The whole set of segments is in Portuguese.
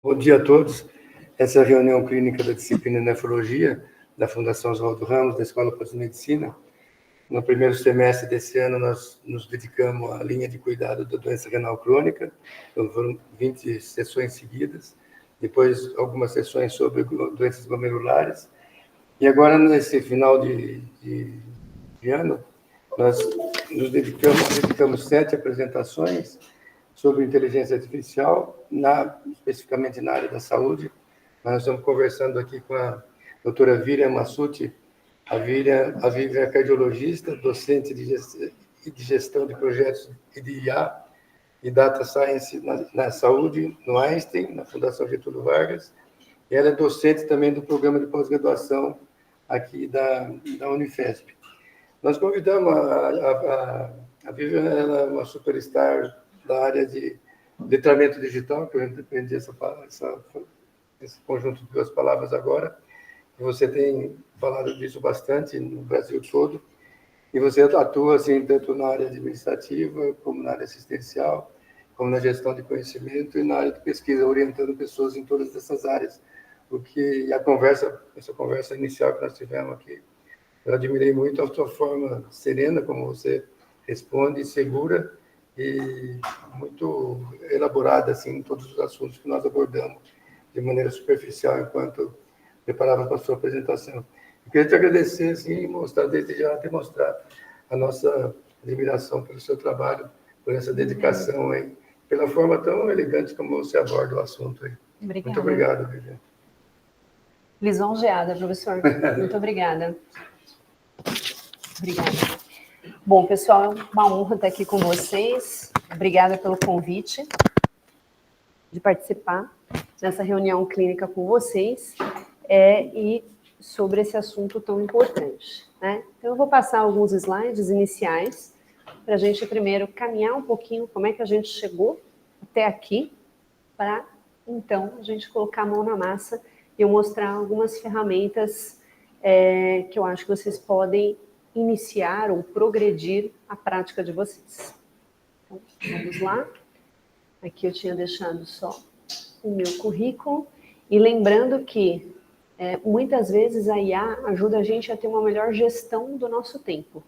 Bom dia a todos. Essa é a reunião clínica da disciplina de nefrologia da Fundação Oswaldo Ramos, da Escola Paulista de Medicina. No primeiro semestre desse ano, nós nos dedicamos à linha de cuidado da doença renal crônica. Então, foram 20 sessões seguidas. Depois, algumas sessões sobre doenças glomerulares. E agora, nesse final de ano, nós nos dedicamos 7 apresentações sobre inteligência artificial, especificamente na área da saúde. Nós estamos conversando aqui com a doutora Vivian Massucci. A Vivian é cardiologista, docente de gestão de projetos e de IA e Data Science na saúde, no Einstein, na Fundação Getúlio Vargas. E ela é docente também do programa de pós-graduação aqui da Unifesp. Nós convidamos a Vivian, ela é uma superstar da área de letramento digital, que eu aprendi esse conjunto de duas palavras agora, e você tem falado disso bastante no Brasil todo, e você atua assim, tanto na área administrativa, como na área assistencial, como na gestão de conhecimento e na área de pesquisa, orientando pessoas em todas essas áreas. Essa conversa inicial que nós tivemos aqui, eu admirei muito a sua forma serena, como você responde, segura, e muito elaborada assim, em todos os assuntos que nós abordamos de maneira superficial enquanto preparava para a sua apresentação. Eu queria te agradecer assim, e mostrar, desde já, demonstrar a nossa admiração pelo seu trabalho, por essa dedicação, aí, pela forma tão elegante como você aborda o assunto. Aí. Obrigada. Muito obrigado, Vivian. Lisonjeada, professor. Muito obrigada. Obrigada. Bom, pessoal, é uma honra estar aqui com vocês. Obrigada pelo convite de participar dessa reunião clínica com vocês e sobre esse assunto tão importante, né? Então, eu vou passar alguns slides iniciais para a gente primeiro caminhar um pouquinho como é que a gente chegou até aqui, para, então, a gente colocar a mão na massa e eu mostrar algumas ferramentas que eu acho que vocês podem iniciar ou progredir a prática de vocês. Então, vamos lá. Aqui eu tinha deixado só o meu currículo. E lembrando que, muitas vezes, a IA ajuda a gente a ter uma melhor gestão do nosso tempo,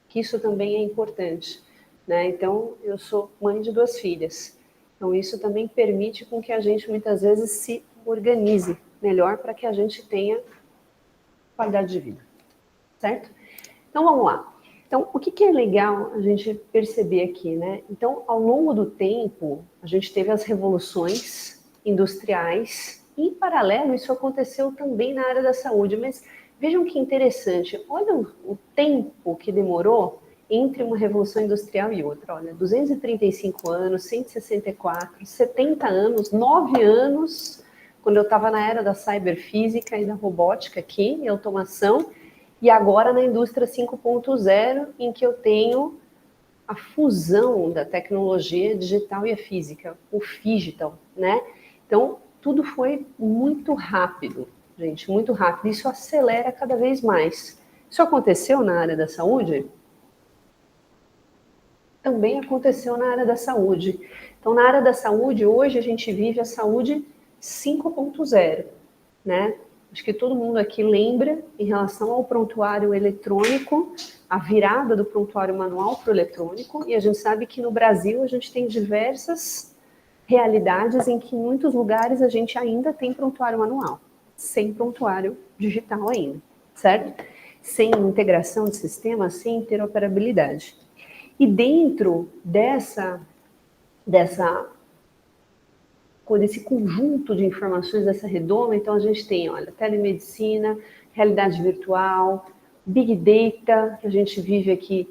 que isso também é importante, né? Então, eu sou mãe de 2 filhas. Então, isso também permite com que a gente, muitas vezes, se organize melhor para que a gente tenha qualidade de vida, certo? Então, vamos lá. Então, o que é legal a gente perceber aqui, né? Então, ao longo do tempo, a gente teve as revoluções industriais e, em paralelo, isso aconteceu também na área da saúde. Mas vejam que interessante, olha o tempo que demorou entre uma revolução industrial e outra. Olha, 235 anos, 164, 70 anos, 9 anos, quando eu estava na era da ciberfísica e da robótica aqui, e automação, e agora na indústria 5.0, em que eu tenho a fusão da tecnologia digital e a física, o Phygital, né? Então, tudo foi muito rápido, gente, muito rápido. Isso acelera cada vez mais. Isso aconteceu na área da saúde? Também aconteceu na área da saúde. Então, na área da saúde, hoje a gente vive a saúde 5.0, né? Acho que todo mundo aqui lembra, em relação ao prontuário eletrônico, a virada do prontuário manual para o eletrônico, e a gente sabe que no Brasil a gente tem diversas realidades em que em muitos lugares a gente ainda tem prontuário manual, sem prontuário digital ainda, certo? Sem integração de sistema, sem interoperabilidade. E dentro desse conjunto de informações dessa redoma, então a gente tem, olha, telemedicina, realidade virtual, big data, que a gente vive aqui,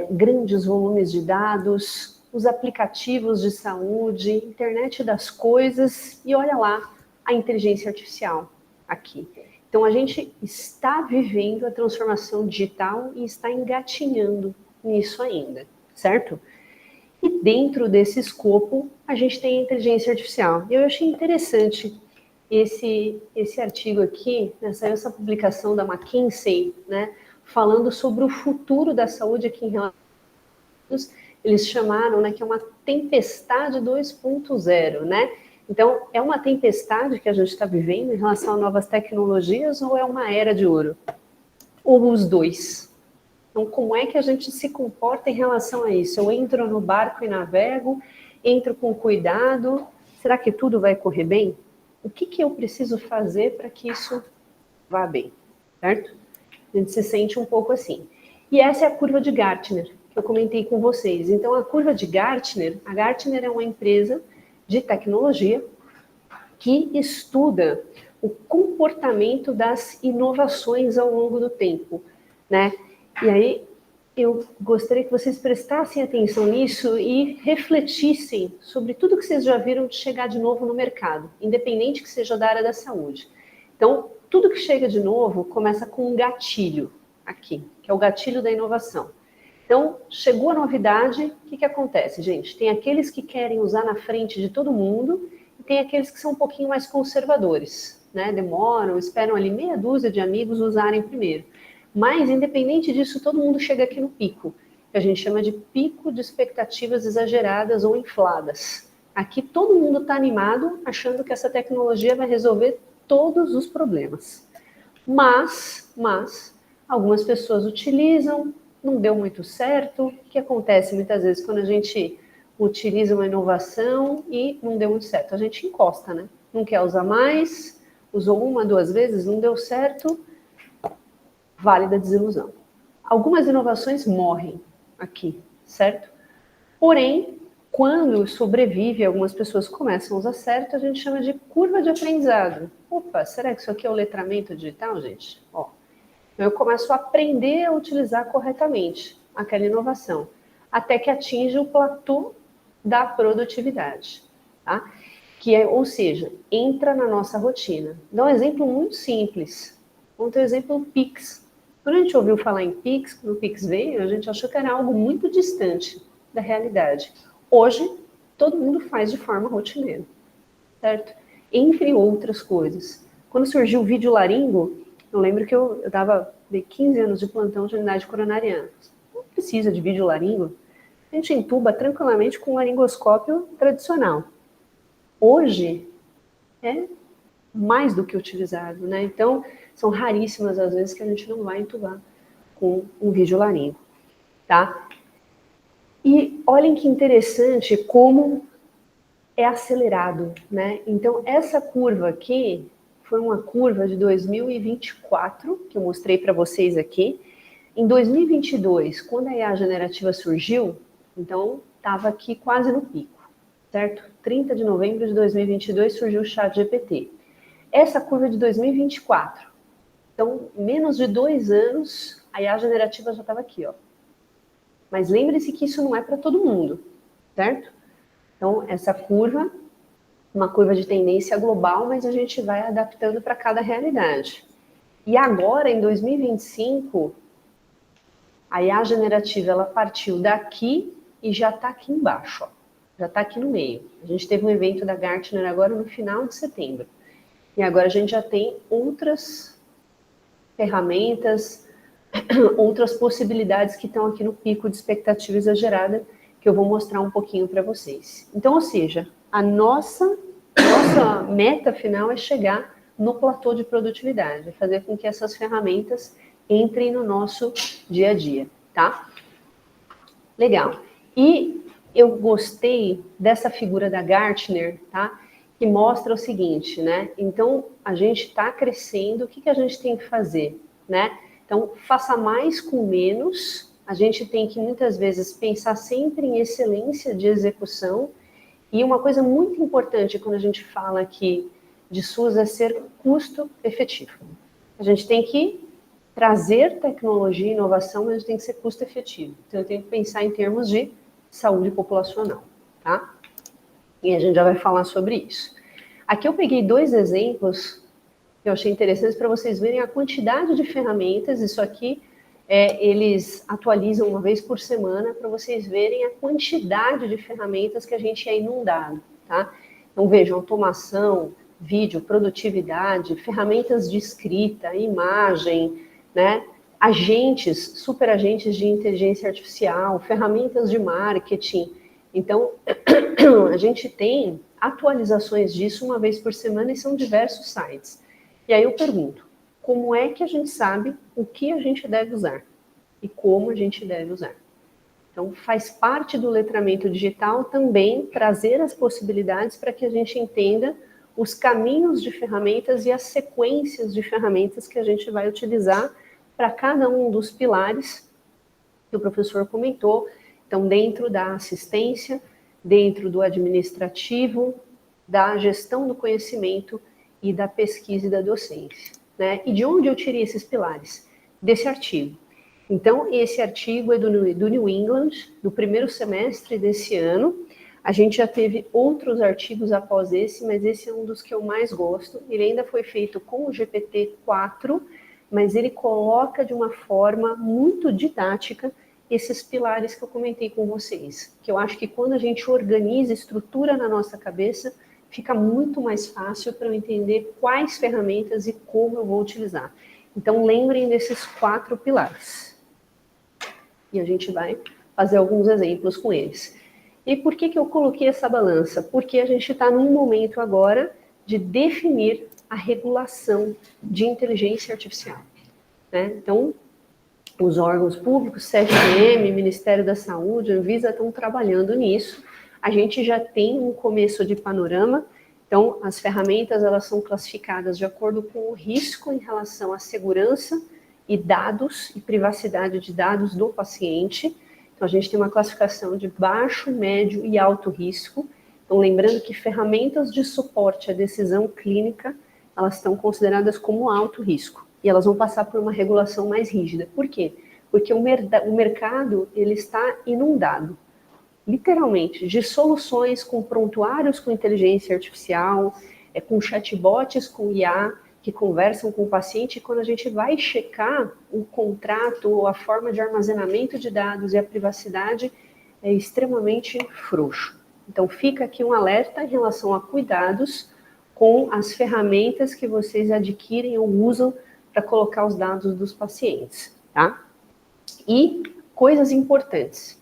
grandes volumes de dados, os aplicativos de saúde, internet das coisas, e olha lá, a inteligência artificial aqui. Então a gente está vivendo a transformação digital e está engatinhando nisso ainda, certo? E dentro desse escopo, a gente tem a inteligência artificial. Eu achei interessante esse artigo aqui, né, saiu essa publicação da McKinsey, né, falando sobre o futuro da saúde aqui em relação. Eles chamaram, né, que é uma tempestade 2.0, né? Então, é uma tempestade que a gente está vivendo em relação a novas tecnologias ou é uma era de ouro? Ou os dois? Então, como é que a gente se comporta em relação a isso? Eu entro no barco e navego, entro com cuidado, será que tudo vai correr bem? O que eu preciso fazer para que isso vá bem, certo? A gente se sente um pouco assim. E essa é a curva de Gartner, que eu comentei com vocês. Então, a curva de Gartner, a Gartner é uma empresa de tecnologia que estuda o comportamento das inovações ao longo do tempo, né? E aí, eu gostaria que vocês prestassem atenção nisso e refletissem sobre tudo que vocês já viram de chegar de novo no mercado, independente que seja da área da saúde. Então, tudo que chega de novo começa com um gatilho aqui, que é o gatilho da inovação. Então, chegou a novidade, o que acontece, gente? Tem aqueles que querem usar na frente de todo mundo e tem aqueles que são um pouquinho mais conservadores, né? Demoram, esperam ali meia dúzia de amigos usarem primeiro. Mas, independente disso, todo mundo chega aqui no pico, que a gente chama de pico de expectativas exageradas ou infladas. Aqui todo mundo está animado, achando que essa tecnologia vai resolver todos os problemas. Mas algumas pessoas utilizam, não deu muito certo. O que acontece muitas vezes quando a gente utiliza uma inovação e não deu muito certo? A gente encosta, né? Não quer usar mais, usou uma, duas vezes, não deu certo, vale da desilusão. Algumas inovações morrem aqui, certo? Porém, quando sobrevive, algumas pessoas começam a usar certo, a gente chama de curva de aprendizado. Opa, será que isso aqui é o letramento digital, gente? Ó, então eu começo a aprender a utilizar corretamente aquela inovação, até que atinge o platô da produtividade, tá? Que é, ou seja, entra na nossa rotina. Dá um exemplo muito simples. Vamos ter o exemplo do Pix. Quando a gente ouviu falar em Pix, quando o Pix veio, a gente achou que era algo muito distante da realidade. Hoje, todo mundo faz de forma rotineira, certo? Entre outras coisas. Quando surgiu o vídeo laringo, eu lembro que eu dava 15 anos de plantão de unidade coronariana. Não precisa de vídeo laringo. A gente entuba tranquilamente com um laringoscópio tradicional. Hoje, é mais do que utilizado, né? Então, são raríssimas as vezes que a gente não vai entubar com um vídeo laringo, tá? E olhem que interessante como é acelerado, né? Então, essa curva aqui foi uma curva de 2024, que eu mostrei para vocês aqui. Em 2022, quando a IA generativa surgiu, então, estava aqui quase no pico, certo? 30 de novembro de 2022 surgiu o ChatGPT. Essa curva é de 2024. Então, menos de 2 anos, a IA generativa já estava aqui, ó. Mas lembre-se que isso não é para todo mundo, certo? Então, essa curva, uma curva de tendência global, mas a gente vai adaptando para cada realidade. E agora, em 2025, a IA generativa, ela partiu daqui e já está aqui embaixo, ó. Já está aqui no meio. A gente teve um evento da Gartner agora no final de setembro. E agora a gente já tem outras ferramentas, outras possibilidades que estão aqui no pico de expectativa exagerada, que eu vou mostrar um pouquinho para vocês. Então, ou seja, a nossa meta final é chegar no platô de produtividade, é fazer com que essas ferramentas entrem no nosso dia a dia, tá? Legal. E eu gostei dessa figura da Gartner, tá? Que mostra o seguinte, né? Então, a gente está crescendo, o que a gente tem que fazer, né? Então, faça mais com menos. A gente tem que, muitas vezes, pensar sempre em excelência de execução. E uma coisa muito importante quando a gente fala aqui de SUS é ser custo efetivo. A gente tem que trazer tecnologia e inovação, mas a gente tem que ser custo efetivo. Então, eu tenho que pensar em termos de saúde populacional, tá? E a gente já vai falar sobre isso. Aqui eu peguei 2 exemplos que eu achei interessantes para vocês verem a quantidade de ferramentas. Isso aqui, eles atualizam uma vez por semana para vocês verem a quantidade de ferramentas que a gente é inundado, tá? Então vejam, automação, vídeo, produtividade, ferramentas de escrita, imagem, né? Agentes, superagentes de inteligência artificial, ferramentas de marketing. Então, a gente tem atualizações disso uma vez por semana e são diversos sites. E aí eu pergunto, como é que a gente sabe o que a gente deve usar e como a gente deve usar? Então, faz parte do letramento digital também trazer as possibilidades para que a gente entenda os caminhos de ferramentas e as sequências de ferramentas que a gente vai utilizar para cada um dos pilares que o professor comentou. Então, dentro da assistência, dentro do administrativo, da gestão do conhecimento e da pesquisa e da docência, né? E de onde eu tirei esses pilares? Desse artigo. Então, esse artigo é do New England, do primeiro semestre desse ano. A gente já teve outros artigos após esse, mas esse é um dos que eu mais gosto. Ele ainda foi feito com o GPT-4, mas ele coloca de uma forma muito didática esses pilares que eu comentei com vocês. Que eu acho que quando a gente organiza, estrutura na nossa cabeça, fica muito mais fácil para eu entender quais ferramentas e como eu vou utilizar. Então, lembrem desses 4 pilares. E a gente vai fazer alguns exemplos com eles. E por que eu coloquei essa balança? Porque a gente está num momento agora de definir a regulação de inteligência artificial, né? Então, os órgãos públicos, CFM, Ministério da Saúde, Anvisa, estão trabalhando nisso. A gente já tem um começo de panorama. Então, as ferramentas elas são classificadas de acordo com o risco em relação à segurança e dados e privacidade de dados do paciente. Então, a gente tem uma classificação de baixo, médio e alto risco. Então, lembrando que ferramentas de suporte à decisão clínica, elas estão consideradas como alto risco. E elas vão passar por uma regulação mais rígida. Por quê? Porque o mercado ele está inundado, literalmente, de soluções com prontuários com inteligência artificial, com chatbots com IA, que conversam com o paciente, e quando a gente vai checar o contrato ou a forma de armazenamento de dados e a privacidade, é extremamente frouxo. Então, fica aqui um alerta em relação a cuidados com as ferramentas que vocês adquirem ou usam para colocar os dados dos pacientes, tá? E coisas importantes.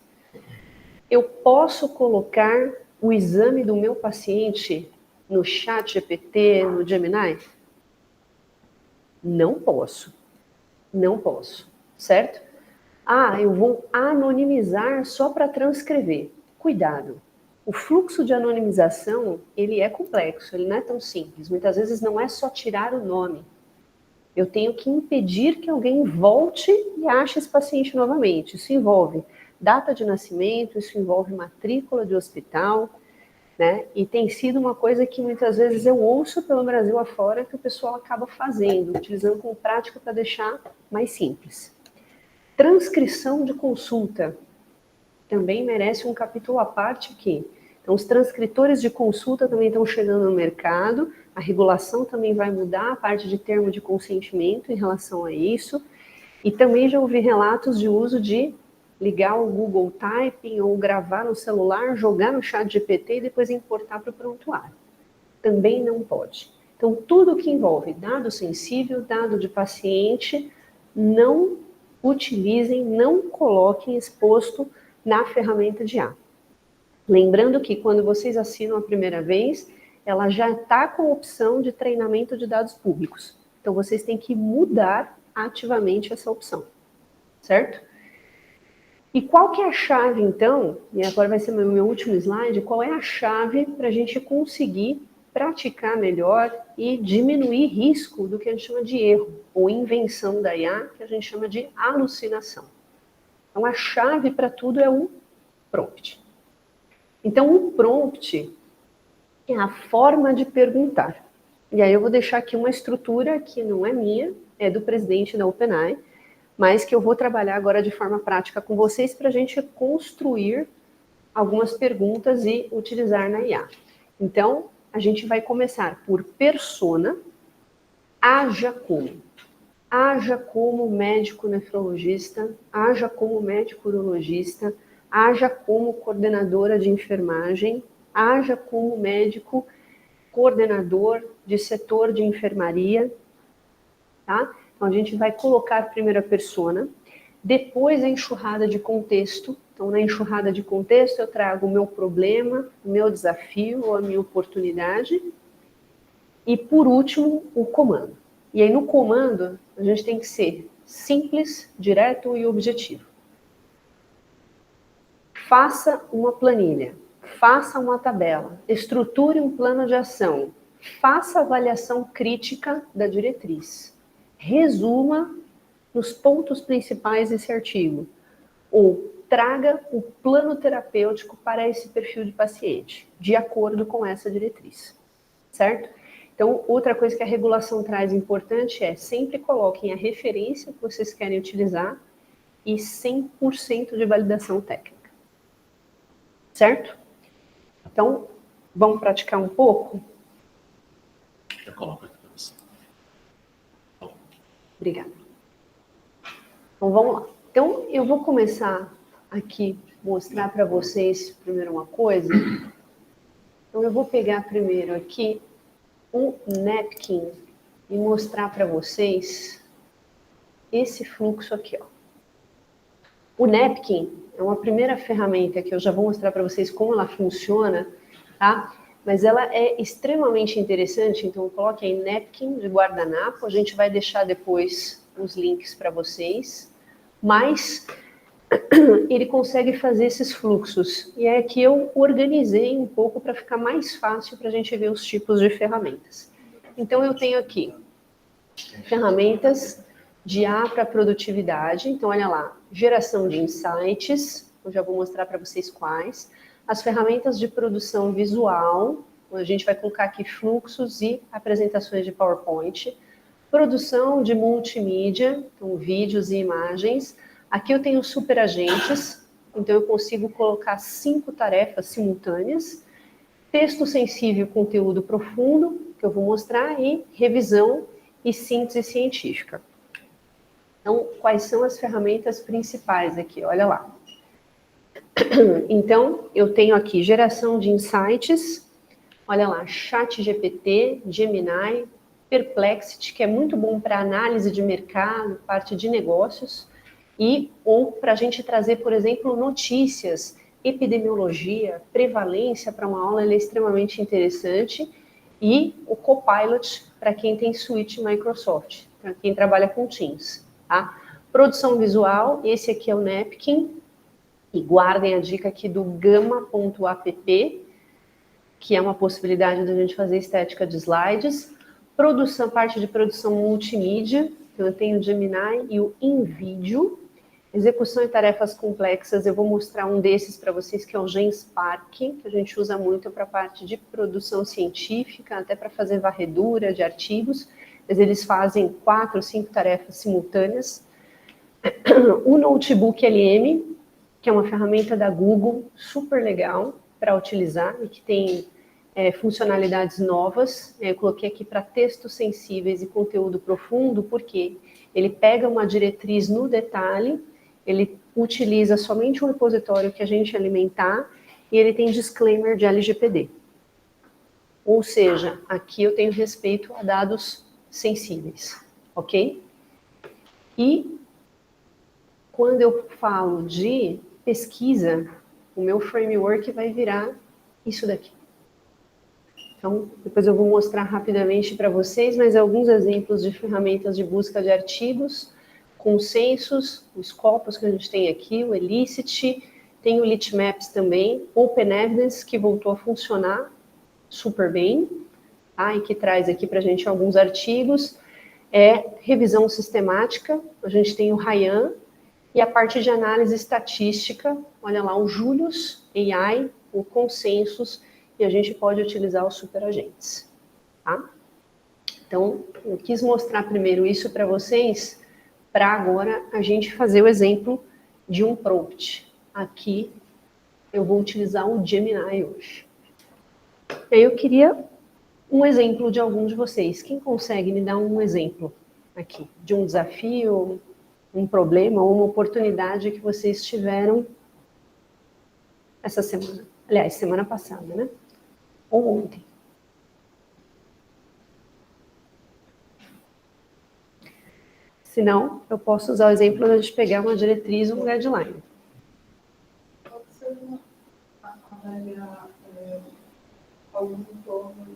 Eu posso colocar o exame do meu paciente no ChatGPT, no Gemini? Não posso. Não posso, certo? Ah, eu vou anonimizar só para transcrever. Cuidado. O fluxo de anonimização, ele é complexo, ele não é tão simples. Muitas vezes não é só tirar o nome. Eu tenho que impedir que alguém volte e ache esse paciente novamente. Isso envolve data de nascimento, isso envolve matrícula de hospital, né? E tem sido uma coisa que muitas vezes eu ouço pelo Brasil afora que o pessoal acaba fazendo, utilizando como prática para deixar mais simples. Transcrição de consulta também merece um capítulo à parte aqui. Então, os transcritores de consulta também estão chegando no mercado, a regulação também vai mudar, a parte de termo de consentimento em relação a isso, e também já ouvi relatos de uso de ligar o Google Typing ou gravar no celular, jogar no ChatGPT e depois importar para o prontuário. Também não pode. Então, tudo que envolve dado sensível, dado de paciente, não utilizem, não coloquem exposto na ferramenta de IA. Lembrando que quando vocês assinam a primeira vez, ela já está com a opção de treinamento de dados públicos. Então, vocês têm que mudar ativamente essa opção, certo? E qual que é a chave, então, e agora vai ser meu último slide, qual é a chave para a gente conseguir praticar melhor e diminuir risco do que a gente chama de erro, ou invenção da IA, que a gente chama de alucinação. Então, a chave para tudo é o prompt. Então, o prompt é a forma de perguntar. E aí eu vou deixar aqui uma estrutura que não é minha, é do presidente da OpenAI, mas que eu vou trabalhar agora de forma prática com vocês para a gente construir algumas perguntas e utilizar na IA. Então, a gente vai começar por persona, haja como. Haja como médico nefrologista, haja como médico urologista, haja como coordenadora de enfermagem, haja como médico coordenador de setor de enfermaria, tá? Então, a gente vai colocar primeiro a persona, depois a enxurrada de contexto. Então, na enxurrada de contexto, eu trago o meu problema, o meu desafio ou a minha oportunidade. E, por último, o comando. E aí, no comando, a gente tem que ser simples, direto e objetivo. Faça uma planilha, faça uma tabela, estruture um plano de ação, faça avaliação crítica da diretriz, resuma nos pontos principais desse artigo, ou traga o plano terapêutico para esse perfil de paciente, de acordo com essa diretriz, certo? Então, outra coisa que a regulação traz importante é sempre coloquem a referência que vocês querem utilizar e 100% de validação técnica. Certo? Então, vamos praticar um pouco? Eu coloco aqui para você. Obrigada. Então, vamos lá. Então, eu vou começar aqui, mostrar para vocês primeiro uma coisa. Então, eu vou pegar primeiro aqui um napkin e mostrar para vocês esse fluxo aqui, ó. O napkin é uma primeira ferramenta que eu já vou mostrar para vocês como ela funciona, tá? Mas ela é extremamente interessante, então coloque aí napkin de guardanapo, a gente vai deixar depois os links para vocês, mas ele consegue fazer esses fluxos. E é que eu organizei um pouco para ficar mais fácil para a gente ver os tipos de ferramentas. Então eu tenho aqui ferramentas de A para produtividade. Então, olha lá, geração de insights, eu já vou mostrar para vocês quais. As ferramentas de produção visual, a gente vai colocar aqui fluxos e apresentações de PowerPoint. Produção de multimídia, então vídeos e imagens. Aqui eu tenho superagentes, então eu consigo colocar 5 tarefas simultâneas. Texto sensível, conteúdo profundo, que eu vou mostrar, e revisão e síntese científica. Então, quais são as ferramentas principais aqui? Olha lá. Então, eu tenho aqui geração de insights, olha lá, ChatGPT, Gemini, Perplexity, que é muito bom para análise de mercado, parte de negócios, ou para a gente trazer, por exemplo, notícias, epidemiologia, prevalência para uma aula, ele é extremamente interessante, e o Copilot para quem tem suíte Microsoft, para quem trabalha com Teams. Tá? Produção visual, esse aqui é o Napkin, e guardem a dica aqui do Gamma.app, que é uma possibilidade da gente fazer estética de slides. Produção, parte de produção multimídia, então eu tenho o Gemini e o InVideo. Execução de tarefas complexas, eu vou mostrar um desses para vocês, que é o Genspark, que a gente usa muito para a parte de produção científica, até para fazer varredura de artigos, mas eles fazem 4 ou 5 tarefas simultâneas. O Notebook LM, que é uma ferramenta da Google, super legal para utilizar e que tem funcionalidades novas. Eu coloquei aqui para textos sensíveis e conteúdo profundo, porque ele pega uma diretriz no detalhe, ele utiliza somente um repositório que a gente alimentar e ele tem disclaimer de LGPD. Ou seja, aqui eu tenho respeito a dados sensíveis, ok? E quando eu falo de pesquisa, o meu framework vai virar isso daqui. Então, depois eu vou mostrar rapidamente para vocês, mas alguns exemplos de ferramentas de busca de artigos, consensos, os corpos que a gente tem aqui, o Elicit, tem o Litmaps também, Open Evidence, que voltou a funcionar super bem, tá? E que traz aqui para a gente alguns artigos, revisão sistemática, a gente tem o Ryan, e a parte de análise estatística, olha lá, o Julius AI, o Consensus, e a gente pode utilizar os superagentes, tá? Então, eu quis mostrar primeiro isso para vocês, para agora a gente fazer o exemplo de um prompt. Aqui eu vou utilizar o Gemini hoje. E aí eu queria um exemplo de algum de vocês. Quem consegue me dar um exemplo aqui de um desafio, um problema ou uma oportunidade que vocês tiveram essa semana? Aliás, semana passada, né? Ou ontem. Se não, eu posso usar o exemplo de a gente pegar uma diretriz ou um guideline. trabalha algo em torno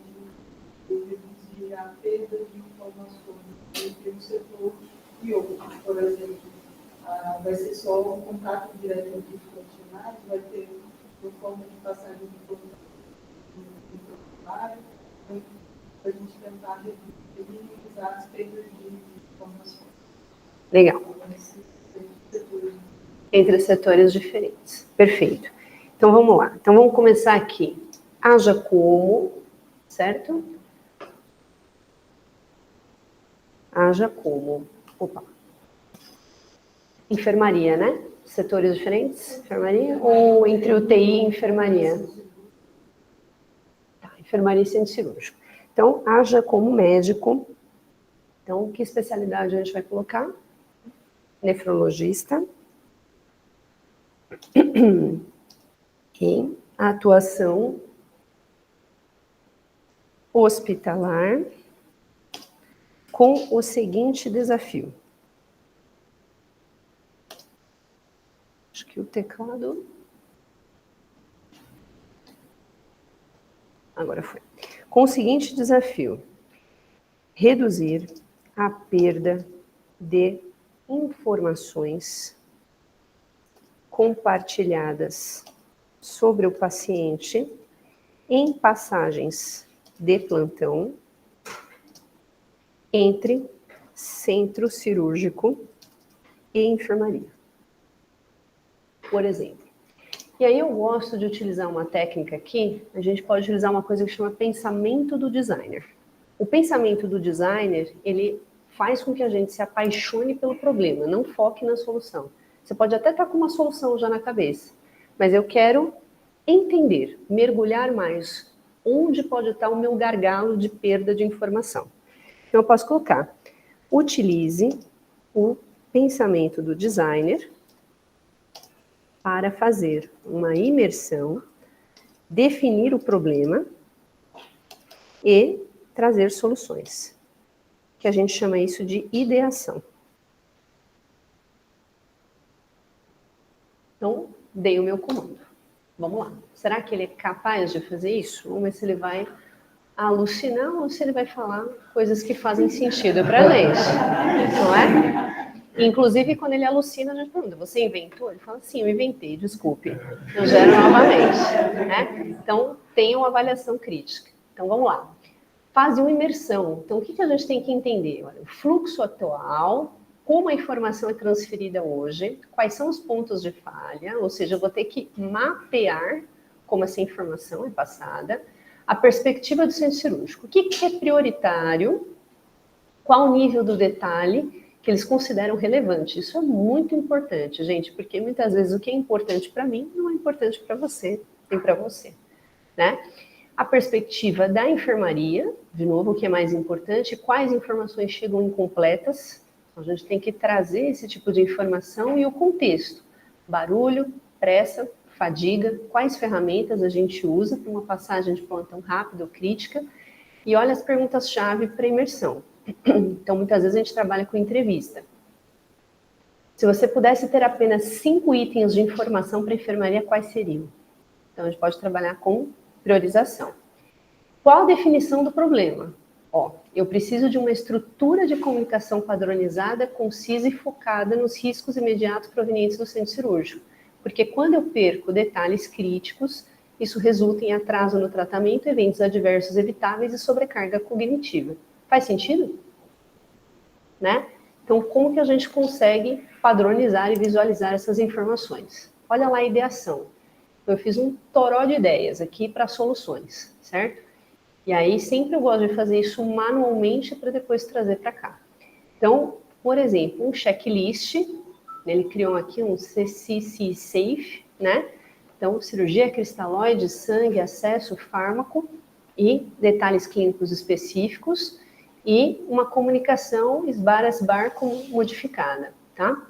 de reduzir a perda de informações entre um setor e outro. Por exemplo, vai ser só um contato direto entre os profissionais, vai ter uma forma de passagem de informação para a gente tentar minimizar as perdas de informações. Legal. Entre setores diferentes. Perfeito. Então, vamos lá. Então, vamos começar aqui. Haja como, certo? Haja como. Opa. Enfermaria, né? Setores diferentes? Enfermaria? Ou entre UTI e enfermaria? Tá, enfermaria e centro cirúrgico. Então, haja como médico. Então, que especialidade a gente vai colocar? Nefrologista. Em atuação hospitalar com o seguinte desafio. Acho que o teclado... Agora foi. Com o seguinte desafio. Reduzir a perda de informações compartilhadas sobre o paciente em passagens de plantão entre centro cirúrgico e enfermaria. Por exemplo. E aí eu gosto de utilizar uma técnica aqui, a gente pode utilizar uma coisa que chama pensamento do designer. O pensamento do designer, ele faz com que a gente se apaixone pelo problema, não foque na solução. Você pode até estar com uma solução já na cabeça, mas eu quero entender, mergulhar mais, onde pode estar o meu gargalo de perda de informação. Então, eu posso colocar, utilize o pensamento do designer para fazer uma imersão, definir o problema e trazer soluções, que a gente chama isso de ideação. Então, dei o meu comando. Vamos lá. Será que ele é capaz de fazer isso? Vamos ver se ele vai alucinar ou se ele vai falar coisas que fazem sentido para a gente, não é? Inclusive, quando ele alucina, a gente pergunta, você inventou? Ele fala, sim, eu inventei, desculpe. Eu gero novamente. Né? Então, tem uma avaliação crítica. Então, vamos lá. Fase 1, imersão. Então, o que a gente tem que entender? Olha, o fluxo atual, como a informação é transferida hoje, quais são os pontos de falha, ou seja, eu vou ter que mapear como essa informação é passada, a perspectiva do centro cirúrgico. O que é prioritário, qual o nível do detalhe que eles consideram relevante. Isso é muito importante, gente, porque muitas vezes o que é importante para mim não é importante para você, nem para você, né? A perspectiva da enfermaria, de novo, o que é mais importante, quais informações chegam incompletas. A gente tem que trazer esse tipo de informação e o contexto. Barulho, pressa, fadiga, quais ferramentas a gente usa para uma passagem de plantão rápida ou crítica. E olha as perguntas-chave para imersão. Então, muitas vezes a gente trabalha com entrevista. Se você pudesse ter apenas 5 itens de informação para a enfermaria, quais seriam? Então, a gente pode trabalhar com priorização. Qual a definição do problema? Ó, eu preciso de uma estrutura de comunicação padronizada, concisa e focada nos riscos imediatos provenientes do centro cirúrgico. Porque quando eu perco detalhes críticos, isso resulta em atraso no tratamento, eventos adversos evitáveis e sobrecarga cognitiva. Faz sentido? Né? Então, como que a gente consegue padronizar e visualizar essas informações? Olha lá a ideação. Eu fiz um toró de ideias aqui para soluções, certo? E aí, sempre eu gosto de fazer isso manualmente para depois trazer para cá. Então, por exemplo, um checklist, ele criou aqui um CCC Safe, né? Então, cirurgia cristalóide, sangue, acesso, fármaco e detalhes clínicos específicos e uma comunicação SBAR modificada, tá?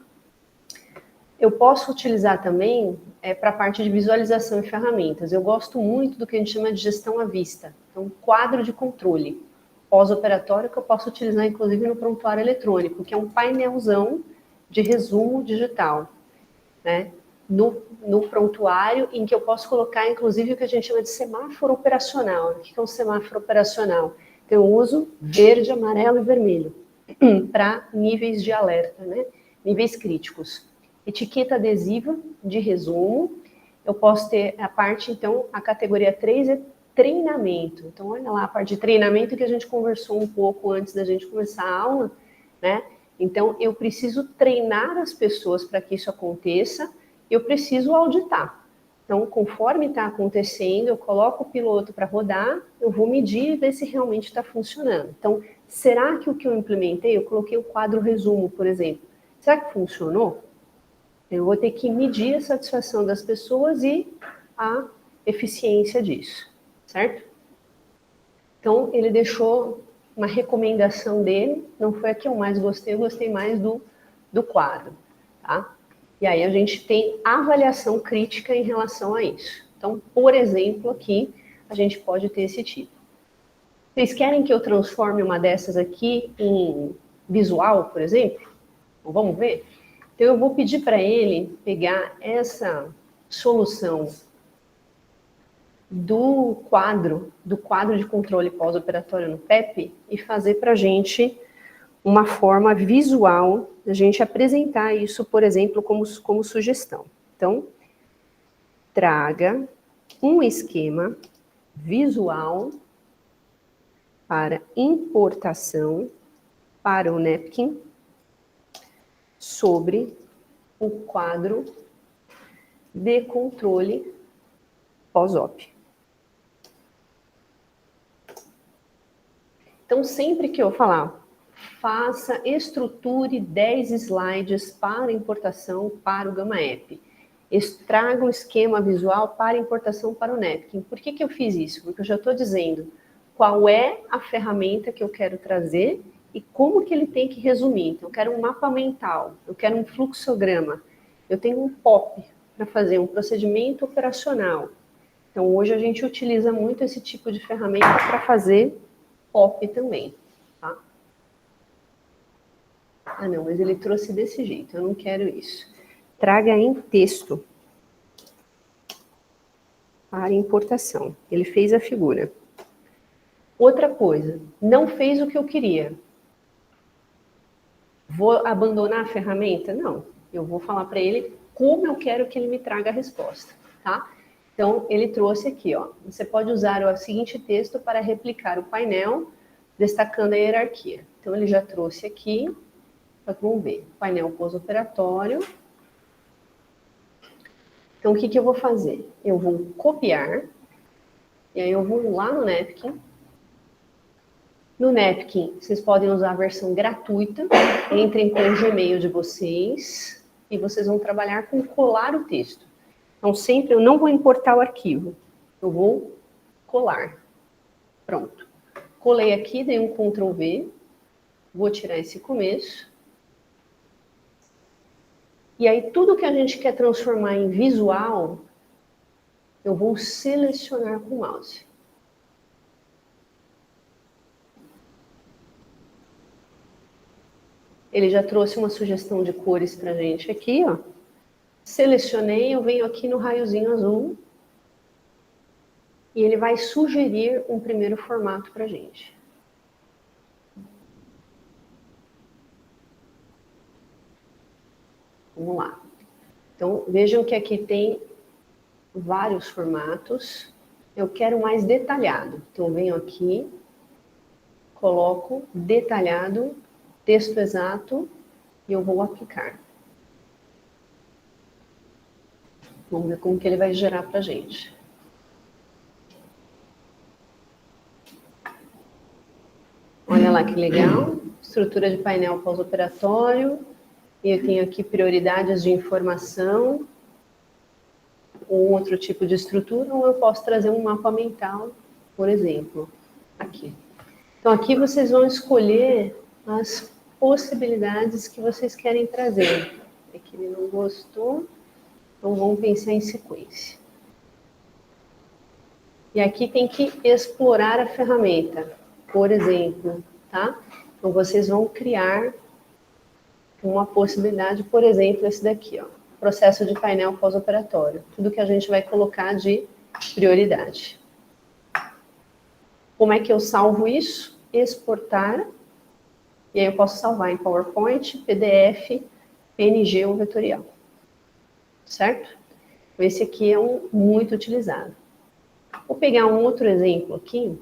Eu posso utilizar também para a parte de visualização e ferramentas. Eu gosto muito do que a gente chama de gestão à vista. Então, quadro de controle pós-operatório que eu posso utilizar, inclusive, no prontuário eletrônico, que é um painelzão de resumo digital, né? no prontuário, em que eu posso colocar, inclusive, o que a gente chama de semáforo operacional. O que é um semáforo operacional? Então, eu uso verde, amarelo e vermelho para níveis de alerta, né? Níveis críticos. Etiqueta adesiva de resumo. Eu posso ter a parte, então, a categoria 3 é treinamento. Então, olha lá a parte de treinamento que a gente conversou um pouco antes da gente começar a aula, né? Então, eu preciso treinar as pessoas para que isso aconteça, eu preciso auditar. Então, conforme está acontecendo, eu coloco o piloto para rodar, eu vou medir e ver se realmente está funcionando. Então, será que o que eu implementei, eu coloquei o quadro resumo, por exemplo, será que funcionou? Eu vou ter que medir a satisfação das pessoas e a eficiência disso, certo? Então, ele deixou uma recomendação dele, não foi a que eu mais gostei, eu gostei mais do quadro, tá? E aí a gente tem avaliação crítica em relação a isso. Então, por exemplo, aqui, a gente pode ter esse tipo. Vocês querem que eu transforme uma dessas aqui em visual, por exemplo? Então, vamos ver? Então, eu vou pedir para ele pegar essa solução do quadro de controle pós-operatório no PEP e fazer para a gente uma forma visual da gente apresentar isso, por exemplo, como sugestão. Então, traga um esquema visual para importação para o napkin sobre o quadro de controle pós-op. Então, sempre que eu falar, faça, estruture 10 slides para importação para o Gama-app. Traga um esquema visual para importação para o napkin. Por que eu fiz isso? Porque eu já estou dizendo qual é a ferramenta que eu quero trazer e como que ele tem que resumir. Então, eu quero um mapa mental, eu quero um fluxograma, eu tenho um POP para fazer um procedimento operacional. Então, hoje a gente utiliza muito esse tipo de ferramenta para fazer POP também, tá? Ah, não, mas ele trouxe desse jeito, eu não quero isso. Traga em texto para importação. Ele fez a figura. Outra coisa, não fez o que eu queria. Vou abandonar a ferramenta? Não, eu vou falar para ele como eu quero que ele me traga a resposta, tá? Então, ele trouxe aqui, ó. Você pode usar o seguinte texto para replicar o painel, destacando a hierarquia. Então, ele já trouxe aqui, vamos ver, painel pós-operatório. Então, o que eu vou fazer? Eu vou copiar, e aí eu vou lá no napkin. No napkin, vocês podem usar a versão gratuita, entrem com o Gmail de vocês, e vocês vão trabalhar com colar o texto. Então, sempre eu não vou importar o arquivo, eu vou colar. Pronto. Colei aqui, dei um Ctrl V, vou tirar esse começo. E aí, tudo que a gente quer transformar em visual, eu vou selecionar com o mouse. Ele já trouxe uma sugestão de cores para a gente aqui, ó. Selecionei, eu venho aqui no raiozinho azul e ele vai sugerir um primeiro formato para a gente. Vamos lá. Então, vejam que aqui tem vários formatos. Eu quero mais detalhado. Então, venho aqui, coloco detalhado, texto exato e eu vou aplicar. Vamos ver como que ele vai gerar para a gente. Olha lá que legal. Estrutura de painel pós-operatório. E eu tenho aqui prioridades de informação. Ou outro tipo de estrutura. Ou eu posso trazer um mapa mental, por exemplo. Aqui. Então, aqui vocês vão escolher as possibilidades que vocês querem trazer. Aqui ele não gostou. Então, vamos pensar em sequência. E aqui tem que explorar a ferramenta, por exemplo, tá? Então, vocês vão criar uma possibilidade, por exemplo, esse daqui, ó. processo de painel pós-operatório. Tudo que a gente vai colocar de prioridade. Como é que eu salvo isso? Exportar. E aí eu posso salvar em PowerPoint, PDF, PNG ou vetorial. Certo? Esse aqui é um muito utilizado. Vou pegar um outro exemplo aqui.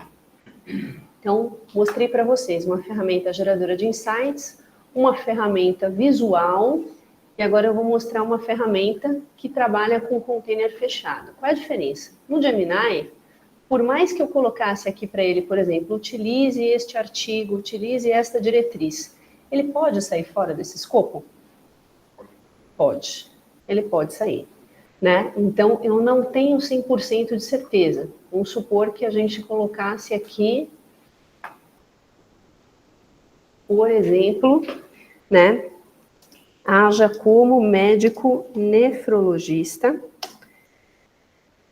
Então, mostrei para vocês uma ferramenta geradora de insights, uma ferramenta visual, e agora eu vou mostrar uma ferramenta que trabalha com container fechado. Qual é a diferença? No Gemini, por mais que eu colocasse aqui para ele, por exemplo, utilize este artigo, utilize esta diretriz, ele pode sair fora desse escopo? Pode. Ele pode sair. Né? Então, eu não tenho 100% de certeza. Vamos supor que a gente colocasse aqui, por exemplo, né, haja como médico nefrologista,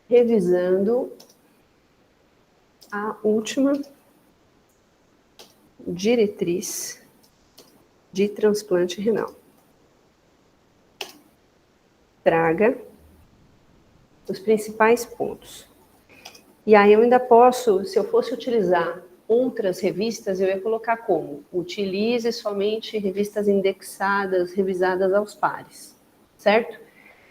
revisando a última diretriz de transplante renal. Traga os principais pontos. E aí eu ainda posso, se eu fosse utilizar outras revistas, eu ia colocar como? Utilize somente revistas indexadas, revisadas aos pares, certo?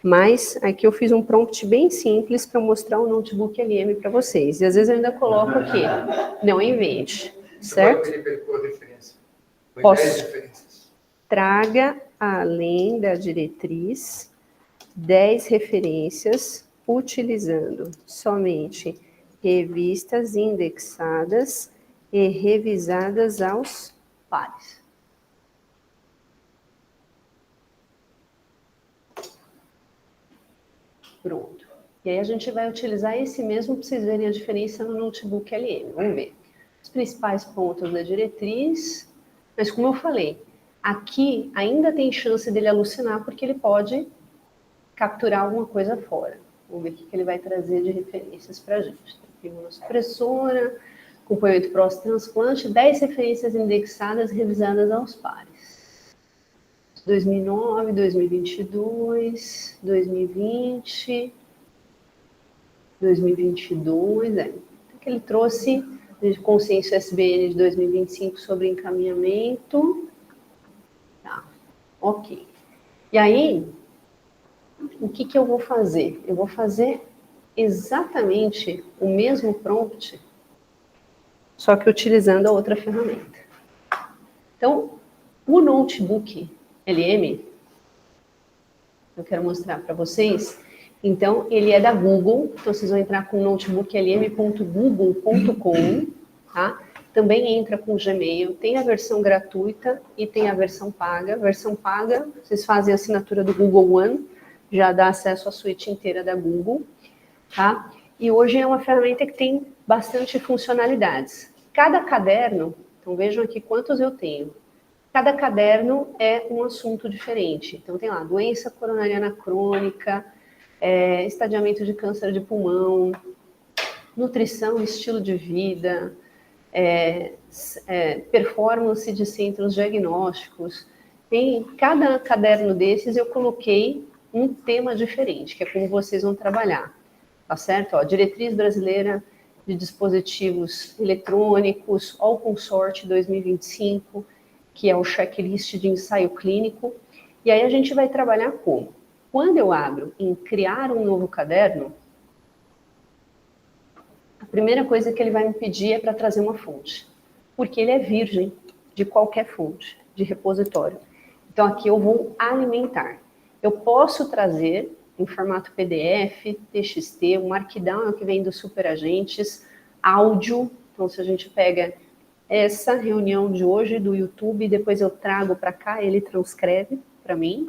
Mas aqui eu fiz um prompt bem simples para mostrar o notebook LM para vocês. E às vezes eu ainda coloco aqui, não invente, certo? Posso. Traga, além da diretriz, 10 referências, utilizando somente revistas indexadas e revisadas aos pares. Pronto. E aí a gente vai utilizar esse mesmo para vocês verem a diferença no notebook LM. Vamos ver. Os principais pontos da diretriz. Mas como eu falei, aqui ainda tem chance dele alucinar, porque ele pode capturar alguma coisa fora. Vamos ver o que ele vai trazer de referências para a gente. Imunossupressora, acompanhamento pós-transplante, 10 referências indexadas revisadas aos pares. 2009, 2022, 2020, 2022, que ele trouxe de consciência SBN de 2025 sobre encaminhamento. Tá, ok. E aí, o que eu vou fazer? Eu vou fazer exatamente o mesmo prompt, só que utilizando a outra ferramenta. Então, o notebook LM, eu quero mostrar para vocês. Então, ele é da Google. Então, vocês vão entrar com notebooklm.google.com, tá? Também entra com Gmail. Tem a versão gratuita e tem a versão paga. A versão paga, vocês fazem a assinatura do Google One, já dá acesso à suíte inteira da Google, tá? E hoje é uma ferramenta que tem bastante funcionalidades. Cada caderno, então vejam aqui quantos eu tenho. Cada caderno é um assunto diferente. Então tem lá, doença coronariana crônica, estadiamento de câncer de pulmão, nutrição, estilo de vida, performance de centros diagnósticos. Em cada caderno desses eu coloquei um tema diferente, que é como vocês vão trabalhar, tá certo? Ó, diretriz brasileira de dispositivos eletrônicos, ao Consort 2025, que é o checklist de ensaio clínico. E aí a gente vai trabalhar como? Quando eu abro em criar um novo caderno, a primeira coisa que ele vai me pedir é para trazer uma fonte, porque ele é virgem de qualquer fonte, de repositório. Então aqui eu vou alimentar. Eu posso trazer em formato PDF, TXT, o Markdown é o que vem dos superagentes, áudio. Então, se a gente pega essa reunião de hoje do YouTube, depois eu trago para cá, ele transcreve para mim.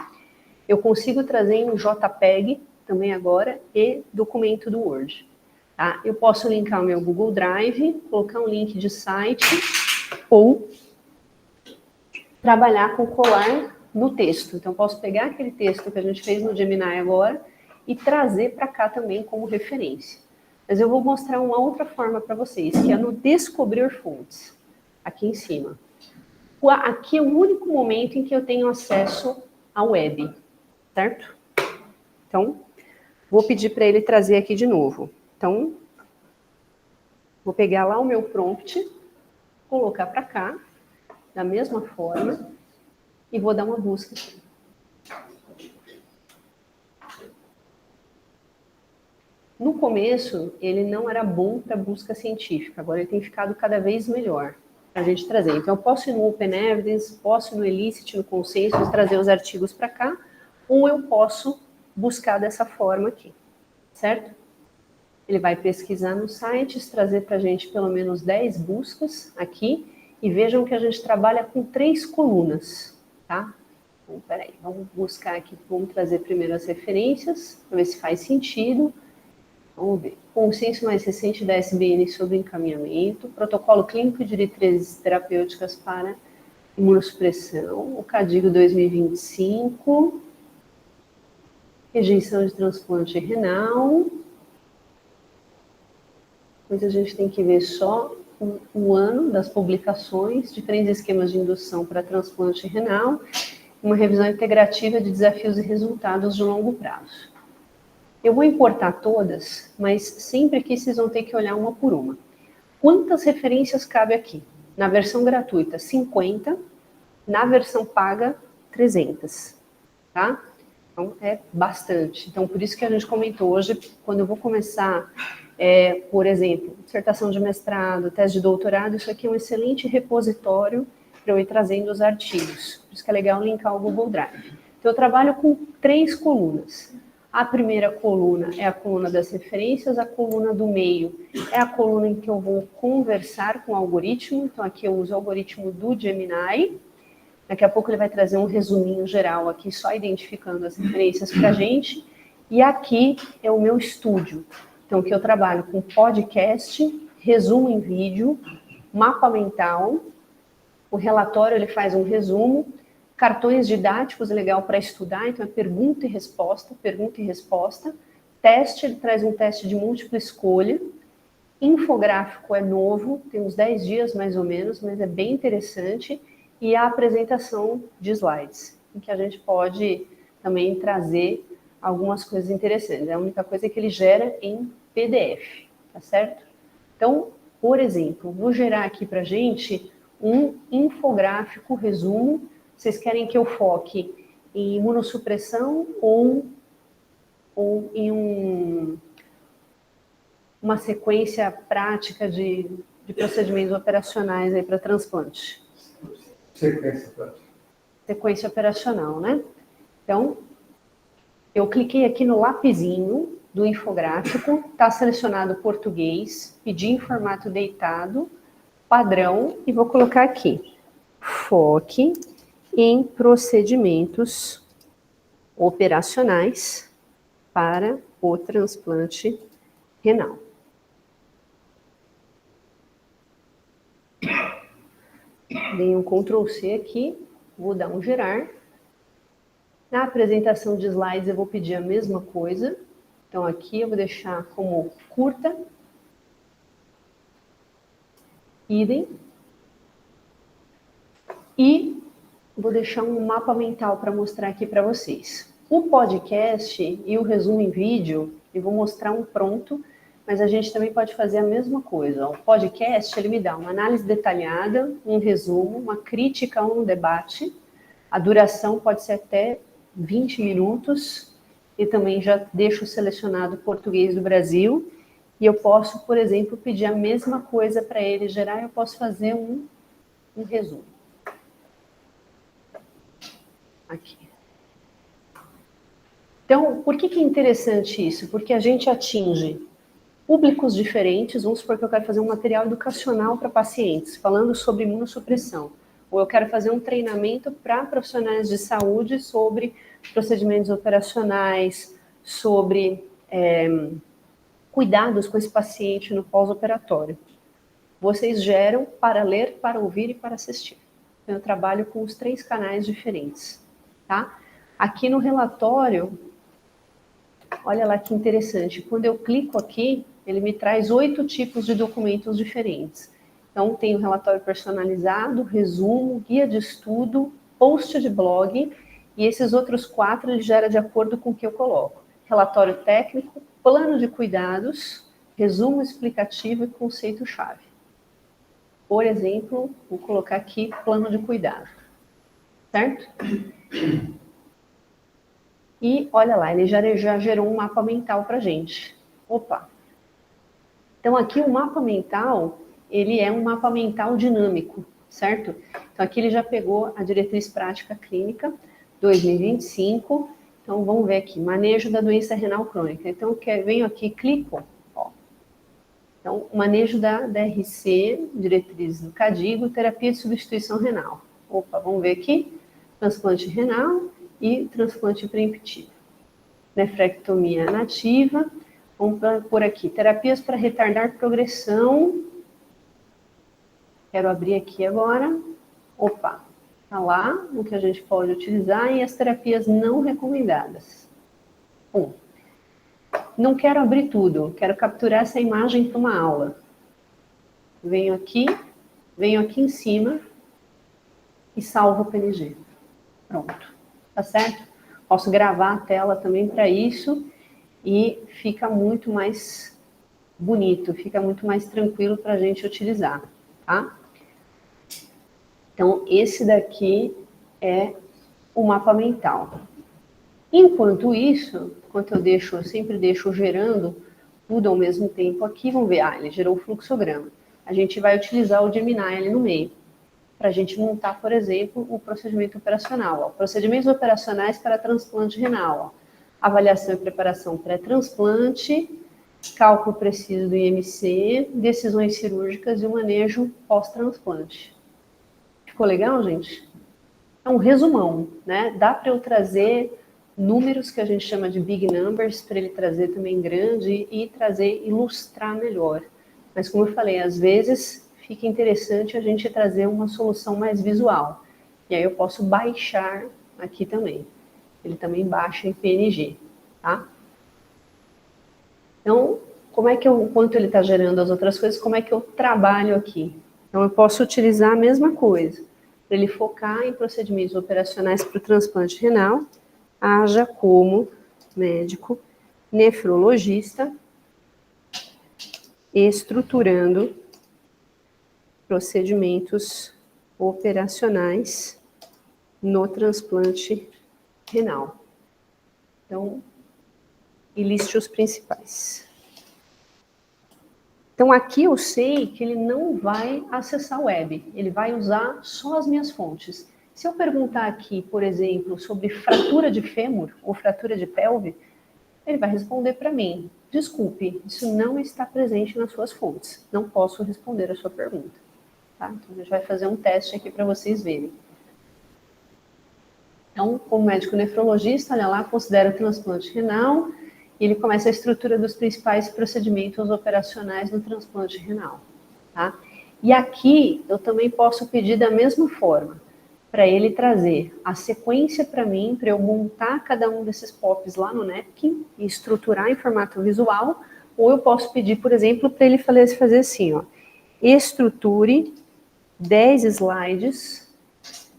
Eu consigo trazer em JPEG também agora e documento do Word. Tá? Eu posso linkar o meu Google Drive, colocar um link de site ou trabalhar com colar no texto. Então, posso pegar aquele texto que a gente fez no Gemini agora e trazer para cá também como referência. Mas eu vou mostrar uma outra forma para vocês, que é no Descobrir Fontes, aqui em cima. Aqui é o único momento em que eu tenho acesso à web, certo? Então, vou pedir para ele trazer aqui de novo. Então, vou pegar lá o meu prompt, colocar para cá, da mesma forma, e vou dar uma busca aqui. No começo, ele não era bom para busca científica, agora ele tem ficado cada vez melhor para a gente trazer. Então, eu posso ir no Open Evidence, posso ir no Elicit, no Consensus, trazer os artigos para cá, ou eu posso buscar dessa forma aqui, certo? Ele vai pesquisar nos sites, trazer para a gente pelo menos 10 buscas aqui, e vejam que a gente trabalha com 3 colunas, tá? Então, peraí, vamos buscar aqui, vamos trazer primeiro as referências, para ver se faz sentido. Vamos ver. Consenso mais recente da SBN sobre encaminhamento, protocolo clínico e diretrizes terapêuticas para imunossupressão, o CADIGO 2025, rejeição de transplante renal. Depois a gente tem que ver só o ano das publicações, diferentes esquemas de indução para transplante renal, uma revisão integrativa de desafios e resultados de longo prazo. Eu vou importar todas, mas sempre aqui vocês vão ter que olhar uma por uma. Quantas referências cabe aqui? Na versão gratuita, 50. Na versão paga, 300. Tá? Então, é bastante. Então, por isso que a gente comentou hoje, quando eu vou começar, por exemplo, dissertação de mestrado, tese de doutorado, isso aqui é um excelente repositório para eu ir trazendo os artigos. Por isso que é legal linkar o Google Drive. Então, eu trabalho com 3 colunas. A primeira coluna é a coluna das referências, a coluna do meio é a coluna em que eu vou conversar com o algoritmo. Então, aqui eu uso o algoritmo do Gemini. Daqui a pouco ele vai trazer um resuminho geral aqui, só identificando as referências para a gente. E aqui é o meu estúdio. Então, que eu trabalho com podcast, resumo em vídeo, mapa mental. O relatório ele faz um resumo. Cartões didáticos, legal para estudar, então é pergunta e resposta. Teste, ele traz um teste de múltipla escolha. Infográfico é novo, tem uns 10 dias mais ou menos, mas é bem interessante. E a apresentação de slides, em que a gente pode também trazer algumas coisas interessantes. A única coisa é que ele gera em PDF, tá certo? Então, por exemplo, vou gerar aqui para a gente um infográfico resumo. Vocês querem que eu foque em imunossupressão ou em uma sequência prática de procedimentos operacionais aí para transplante? Sequência operacional, né? Então, eu cliquei aqui no lapisinho do infográfico, está selecionado português, pedi em formato deitado, padrão, e vou colocar aqui, foque em procedimentos operacionais para o transplante renal. Dei um Ctrl+C aqui, vou dar um gerar. Na apresentação de slides eu vou pedir a mesma coisa. Então aqui eu vou deixar como curta. Idem. E vou deixar um mapa mental para mostrar aqui para vocês. O podcast e o resumo em vídeo, eu vou mostrar um pronto, mas a gente também pode fazer a mesma coisa. O podcast, ele me dá uma análise detalhada, um resumo, uma crítica ou um debate. A duração pode ser até 20 minutos. E também já deixo selecionado português do Brasil. E eu posso, por exemplo, pedir a mesma coisa para ele gerar, eu posso fazer um resumo. Aqui. Então, por que é interessante isso? Porque a gente atinge públicos diferentes. Vamos supor que eu quero fazer um material educacional para pacientes, falando sobre imunossupressão. Ou eu quero fazer um treinamento para profissionais de saúde sobre procedimentos operacionais, sobre cuidados com esse paciente no pós-operatório. Vocês geram para ler, para ouvir e para assistir. Então, eu trabalho com os 3 canais diferentes. Tá? Aqui no relatório, olha lá que interessante, quando eu clico aqui, ele me traz 8 tipos de documentos diferentes. Então, tem o relatório personalizado, resumo, guia de estudo, post de blog, e esses outros 4 ele gera de acordo com o que eu coloco. relatório técnico, plano de cuidados, resumo explicativo e conceito-chave. Por exemplo, vou colocar aqui plano de cuidado, certo? E olha lá, ele já gerou um mapa mental para a gente. Opa! Então aqui o mapa mental, ele é um mapa mental dinâmico, certo? Então aqui ele já pegou a diretriz prática clínica 2025. Então vamos ver aqui, manejo da doença renal crônica. Então venho aqui, clico, ó. Então manejo da DRC, diretriz do CADIGO, terapia de substituição renal. Opa, vamos ver aqui, transplante renal e transplante preemptivo. Nefrectomia nativa. Vamos por aqui, terapias para retardar progressão. Quero abrir aqui agora. Opa, está lá o que a gente pode utilizar e as terapias não recomendadas. Bom, não quero abrir tudo, quero capturar essa imagem para uma aula. Venho aqui em cima e salvo o PNG. Pronto, tá certo? Posso gravar a tela também para isso. E fica muito mais bonito, fica muito mais tranquilo para a gente utilizar, tá? Então, esse daqui é o mapa mental. Enquanto isso, enquanto eu sempre deixo gerando tudo ao mesmo tempo aqui, vamos ver, ele gerou o fluxograma. A gente vai utilizar o Gemini ali no meio, para a gente montar, por exemplo, o procedimento operacional. Ó, procedimentos operacionais para transplante renal, ó. Avaliação e preparação pré-transplante, cálculo preciso do IMC, decisões cirúrgicas e o manejo pós-transplante. Ficou legal, gente? É um resumão, né? Dá para eu trazer números que a gente chama de big numbers, para ele trazer também grande e ilustrar melhor. Mas como eu falei, às vezes fica interessante a gente trazer uma solução mais visual. E aí eu posso baixar aqui também. Ele também baixa em PNG, tá? Então, enquanto ele está gerando as outras coisas, como é que eu trabalho aqui? Então, eu posso utilizar a mesma coisa. Para ele focar em procedimentos operacionais para o transplante renal, haja como médico nefrologista, estruturando procedimentos operacionais no transplante renal. Então, e liste os principais. Então, aqui eu sei que ele não vai acessar o web, ele vai usar só as minhas fontes. Se eu perguntar aqui, por exemplo, sobre fratura de fêmur ou fratura de pelve, ele vai responder para mim, desculpe, isso não está presente nas suas fontes, não posso responder a sua pergunta. Tá? Então, a gente vai fazer um teste aqui para vocês verem. Então, como médico nefrologista, olha lá, considera o transplante renal e ele começa a estrutura dos principais procedimentos operacionais no transplante renal. Tá? E aqui eu também posso pedir da mesma forma, para ele trazer a sequência para mim, para eu montar cada um desses POPs lá no napkin e estruturar em formato visual, ou eu posso pedir, por exemplo, para ele fazer assim, ó, estruture 10 slides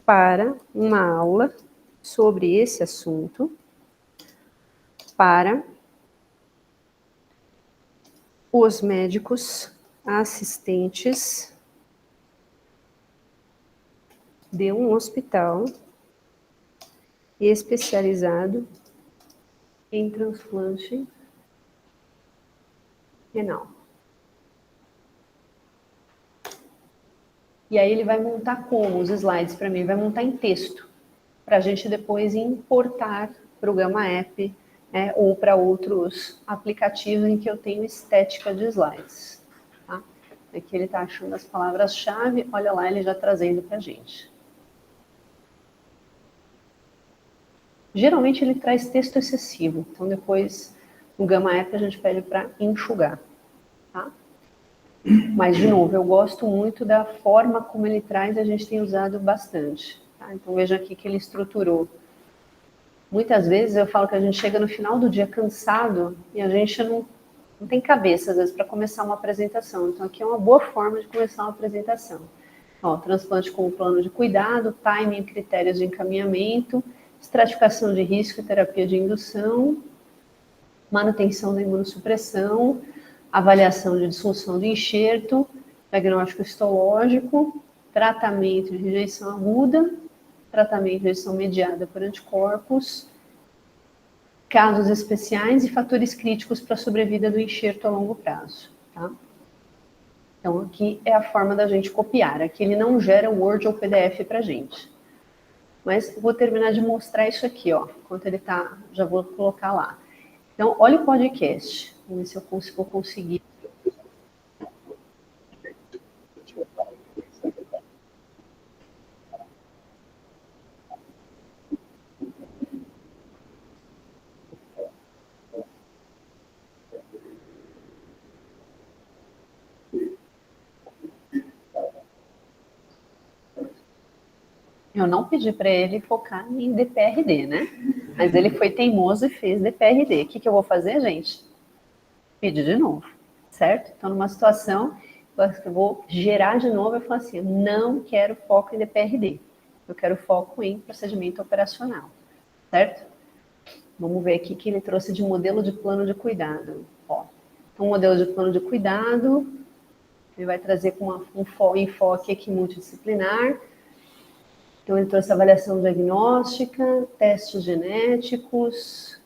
para uma aula sobre esse assunto para os médicos assistentes de um hospital especializado em transplante renal. E aí ele vai montar como os slides para mim? Vai montar em texto, para a gente depois importar para o Gama App, ou para outros aplicativos em que eu tenho estética de slides. Tá? Aqui ele está achando as palavras-chave, olha lá ele já trazendo para a gente. Geralmente ele traz texto excessivo, então depois no Gama App a gente pede para enxugar. Tá? Mas, de novo, eu gosto muito da forma como ele traz, a gente tem usado bastante. Tá? Então, veja aqui que ele estruturou. Muitas vezes eu falo que a gente chega no final do dia cansado e a gente não tem cabeça, às vezes, para começar uma apresentação. Então, aqui é uma boa forma de começar uma apresentação. Ó, transplante com o plano de cuidado, timing e critérios de encaminhamento, estratificação de risco e terapia de indução. manutenção da imunossupressão, avaliação de disfunção do enxerto, diagnóstico histológico, tratamento de rejeição aguda, tratamento de rejeição mediada por anticorpos, casos especiais e fatores críticos para a sobrevida do enxerto a longo prazo, tá? Então, aqui é a forma da gente copiar. Aqui ele não gera Word ou PDF para a gente. Mas vou terminar de mostrar isso aqui, ó. Enquanto ele tá, já vou colocar lá. Então, olha o podcast. Vamos ver se eu vou conseguir. Eu não pedi para ele focar em DPRD, né? Mas ele foi teimoso e fez DPRD. O que eu vou fazer, gente? Pedir de novo, certo? Então, numa situação, eu vou gerar de novo e falar assim, eu não quero foco em DPRD. Eu quero foco em procedimento operacional, certo? Vamos ver aqui que ele trouxe de modelo de plano de cuidado. Ó, então, modelo de plano de cuidado, ele vai trazer com um enfoque aqui multidisciplinar. Então, ele trouxe avaliação diagnóstica, testes genéticos,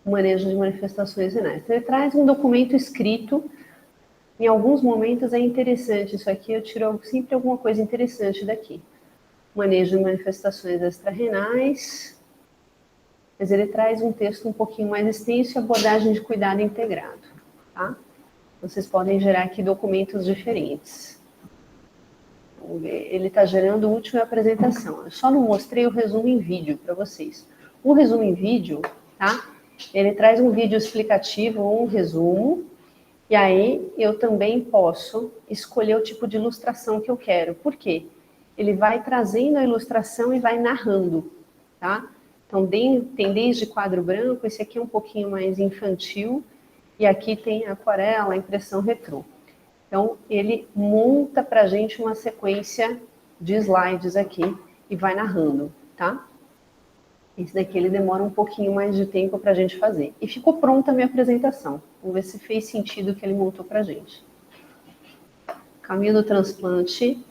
manejo de manifestações renais. Então, ele traz um documento escrito. Em alguns momentos é interessante isso aqui, eu tiro sempre alguma coisa interessante daqui. Manejo de manifestações extrarrenais, mas ele traz um texto um pouquinho mais extenso e abordagem de cuidado integrado, tá? Vocês podem gerar aqui documentos diferentes. Vamos ver, ele está gerando o último apresentação. Eu só não mostrei o resumo em vídeo para vocês. O resumo em vídeo, tá? Ele traz um vídeo explicativo ou um resumo, e aí eu também posso escolher o tipo de ilustração que eu quero. Por quê? Ele vai trazendo a ilustração e vai narrando, tá? Então, tem desde quadro branco, esse aqui é um pouquinho mais infantil, e aqui tem aquarela, impressão retrô. Então, ele monta para a gente uma sequência de slides aqui e vai narrando, tá? Esse daqui ele demora um pouquinho mais de tempo para a gente fazer. E ficou pronta a minha apresentação. Vamos ver se fez sentido o que ele montou para a gente. Caminho do transplante.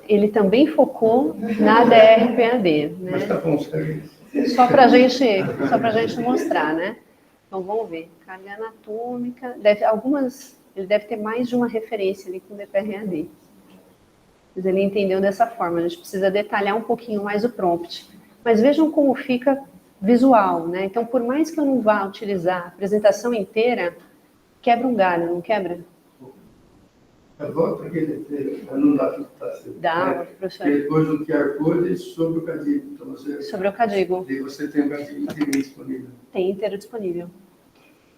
Ele também focou na DRPAD, né? Mas tá bom, segue. Só para a gente mostrar, né? Então, vamos ver. Carga anatômica. Ele deve ter mais de uma referência ali com o DPRAD. Mas ele entendeu dessa forma. A gente precisa detalhar um pouquinho mais o prompt. Mas vejam como fica visual, né? Então, por mais que eu não vá utilizar a apresentação inteira, quebra um galho, não quebra? Volta aquele não dá para estar. Dá, professor. Depois do QR Code sobre o Cadigo. Então, sobre o Cadigo. E você tem o Cadigo inteiro disponível. Tem inteiro disponível.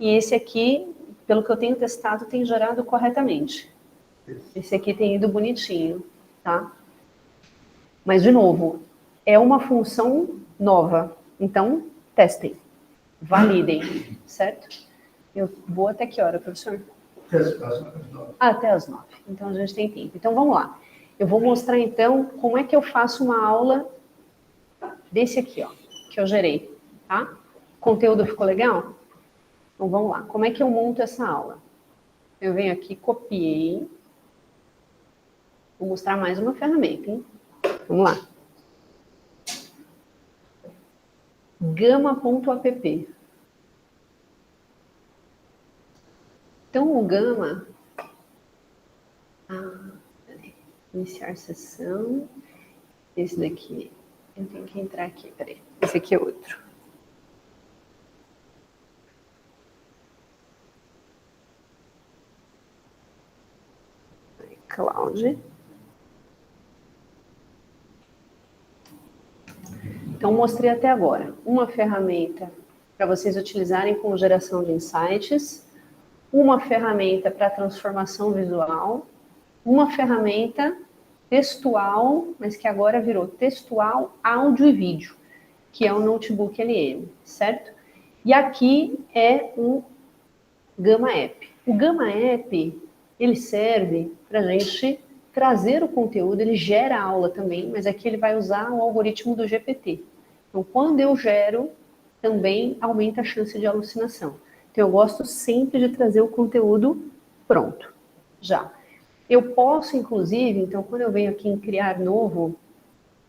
E esse aqui, pelo que eu tenho testado, tem gerado corretamente. Esse aqui tem ido bonitinho, tá? Mas, de novo, é uma função nova. Então, testem. Validem, certo? Eu vou até que hora, professor? Até as 9. Então, a gente tem tempo. Então, vamos lá. Eu vou mostrar, então, como é que eu faço uma aula desse aqui, ó, que eu gerei, tá? O conteúdo ficou legal? Então, vamos lá. Como é que eu monto essa aula? Eu venho aqui, copiei. Vou mostrar mais uma ferramenta, hein? Vamos lá. Gama.app. Então, o Gama... peraí. Iniciar sessão. Esse daqui, eu tenho que entrar aqui, peraí. Esse aqui é outro. Cloud. Então, mostrei até agora uma ferramenta para vocês utilizarem como geração de insights, uma ferramenta para transformação visual, uma ferramenta textual, mas que agora virou textual, áudio e vídeo, que é o Notebook LM, certo? E aqui é o Gama App. O Gama App, ele serve para a gente trazer o conteúdo, ele gera aula também, mas aqui ele vai usar o algoritmo do GPT. Então, quando eu gero, também aumenta a chance de alucinação. Então, eu gosto sempre de trazer o conteúdo pronto, já. Eu posso, inclusive, então, quando eu venho aqui em criar novo,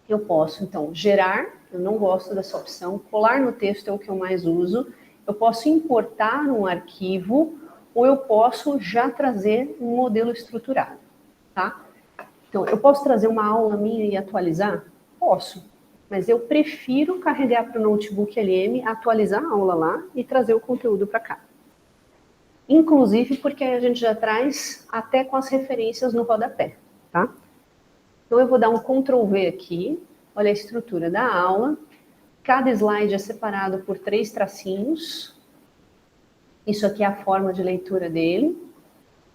eu posso, então, gerar, eu não gosto dessa opção, colar no texto é o que eu mais uso, eu posso importar um arquivo, ou eu posso já trazer um modelo estruturado, tá? Então, eu posso trazer uma aula minha e atualizar? Posso, mas eu prefiro carregar para o Notebook LM, atualizar a aula lá e trazer o conteúdo para cá. Inclusive porque a gente já traz até com as referências no rodapé, tá? Então, eu vou dar um Ctrl V aqui, olha a estrutura da aula, cada slide é separado por 3 tracinhos, isso aqui é a forma de leitura dele.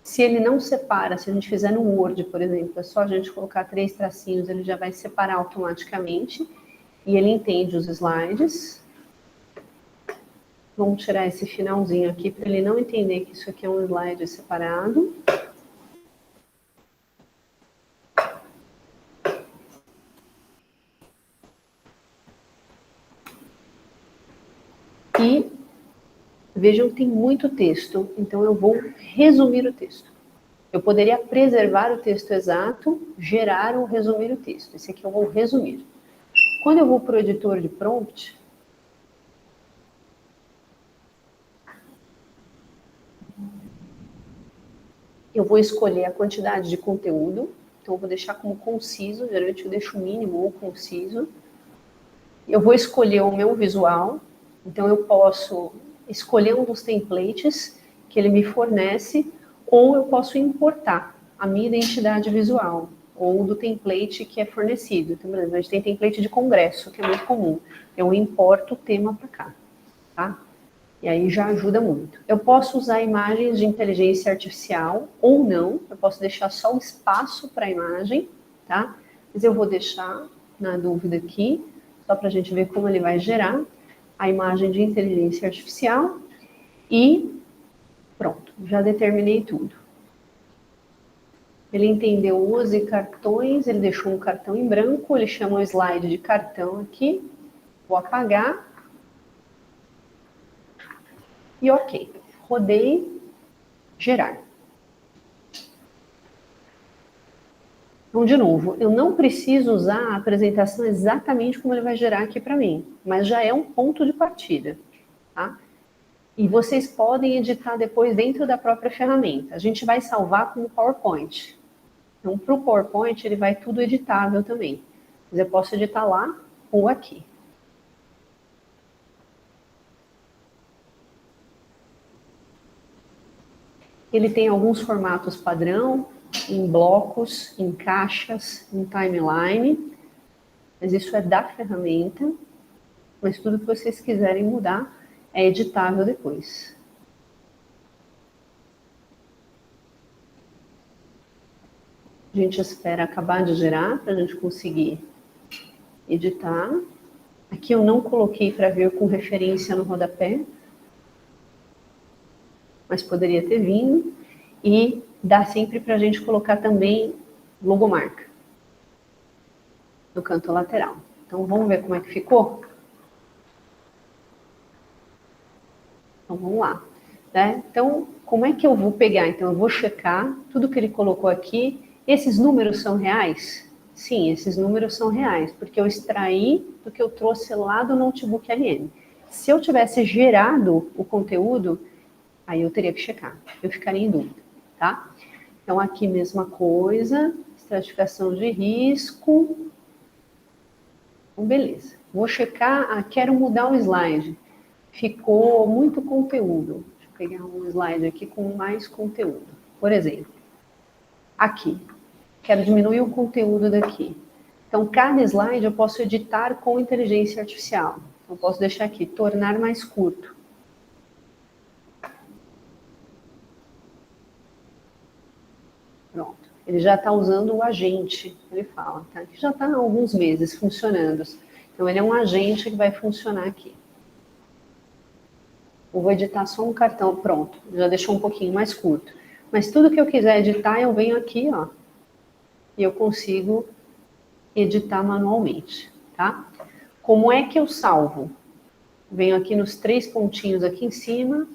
Se ele não separa, se a gente fizer no Word, por exemplo, é só a gente colocar 3 tracinhos, ele já vai separar automaticamente, e ele entende os slides. Vamos tirar esse finalzinho aqui, para ele não entender que isso aqui é um slide separado. E vejam que tem muito texto, então eu vou resumir o texto. Eu poderia preservar o texto exato, gerar ou resumir o texto. Esse aqui eu vou resumir. Quando eu vou para o editor de prompt, eu vou escolher a quantidade de conteúdo. Então, eu vou deixar como conciso, geralmente eu deixo mínimo ou conciso. Eu vou escolher o meu visual. Então, eu posso escolher um dos templates que ele me fornece, ou eu posso importar a minha identidade visual, ou do template que é fornecido. Então, por exemplo, a gente tem template de congresso, que é muito comum. Eu importo o tema para cá, tá? E aí já ajuda muito. Eu posso usar imagens de inteligência artificial ou não. Eu posso deixar só o espaço para a imagem, tá? Mas eu vou deixar na dúvida aqui, só para a gente ver como ele vai gerar a imagem de inteligência artificial. E pronto, já determinei tudo. Ele entendeu use cartões, ele deixou um cartão em branco, ele chama o slide de cartão aqui. Vou apagar. E ok, rodei, gerar. Então, de novo, eu não preciso usar a apresentação exatamente como ele vai gerar aqui para mim, mas já é um ponto de partida, tá? E vocês podem editar depois dentro da própria ferramenta. A gente vai salvar como PowerPoint. Então, para o PowerPoint, ele vai tudo editável também. Mas eu posso editar lá ou aqui. Ele tem alguns formatos padrão, em blocos, em caixas, em timeline, mas isso é da ferramenta, mas tudo que vocês quiserem mudar é editável depois. A gente espera acabar de gerar para a gente conseguir editar. Aqui eu não coloquei para ver com referência no rodapé, mas poderia ter vindo, e dá sempre para a gente colocar também logomarca no canto lateral. Então, vamos ver como é que ficou? Então, vamos lá. Né? Então, como é que eu vou pegar? Então, eu vou checar tudo que ele colocou aqui. Esses números são reais? Sim, esses números são reais, porque eu extraí do que eu trouxe lá do Notebook LM. Se eu tivesse gerado o conteúdo, aí eu teria que checar, eu ficaria em dúvida, tá? Então, aqui mesma coisa, estratificação de risco. Então, beleza. Vou checar, quero mudar o slide. Ficou muito conteúdo. Deixa eu pegar um slide aqui com mais conteúdo. Por exemplo, aqui. Quero diminuir o conteúdo daqui. Então, cada slide eu posso editar com inteligência artificial. Então, eu posso deixar aqui, tornar mais curto. Pronto. Ele já está usando o agente, ele fala, tá? Que já está há alguns meses funcionando. Então, ele é um agente que vai funcionar aqui. Eu vou editar só um cartão, pronto. Já deixou um pouquinho mais curto. Mas tudo que eu quiser editar, eu venho aqui, ó. E eu consigo editar manualmente, tá? Como é que eu salvo? Venho aqui nos 3 pontinhos aqui em cima,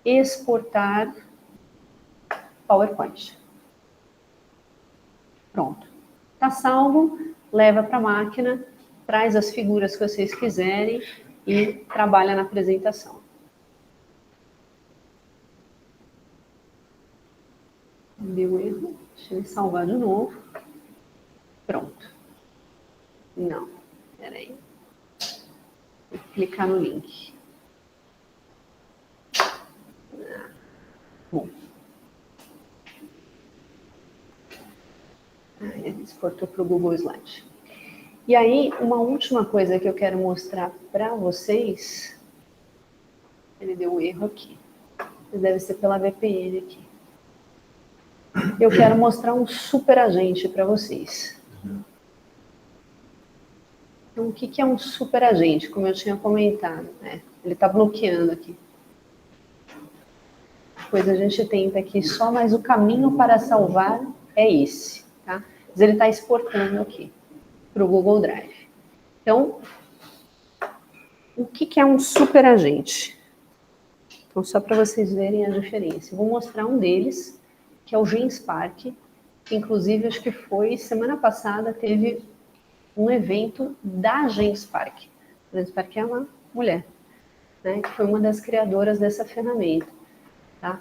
exportar PowerPoint. Pronto. Está salvo, leva para a máquina, traz as figuras que vocês quiserem e trabalha na apresentação. Deu erro, deixa eu salvar de novo. Pronto. Não, peraí. Vou clicar no link. Bom. Ele exportou para o Google Slide. E aí, uma última coisa que eu quero mostrar para vocês. Ele deu um erro aqui. Deve ser pela VPN aqui. Eu quero mostrar um super agente para vocês. Então, o que é um super agente? Como eu tinha comentado, né? Ele está bloqueando aqui. Pois a gente tenta aqui só, mas o caminho para salvar é esse, tá? Mas ele está exportando aqui para o Google Drive. Então, o que é um super agente? Então, só para vocês verem a diferença. Eu vou mostrar um deles, que é o GenSpark, que inclusive acho que foi semana passada, teve um evento da GenSpark. A GenSpark é uma mulher, né, que foi uma das criadoras dessa ferramenta, tá?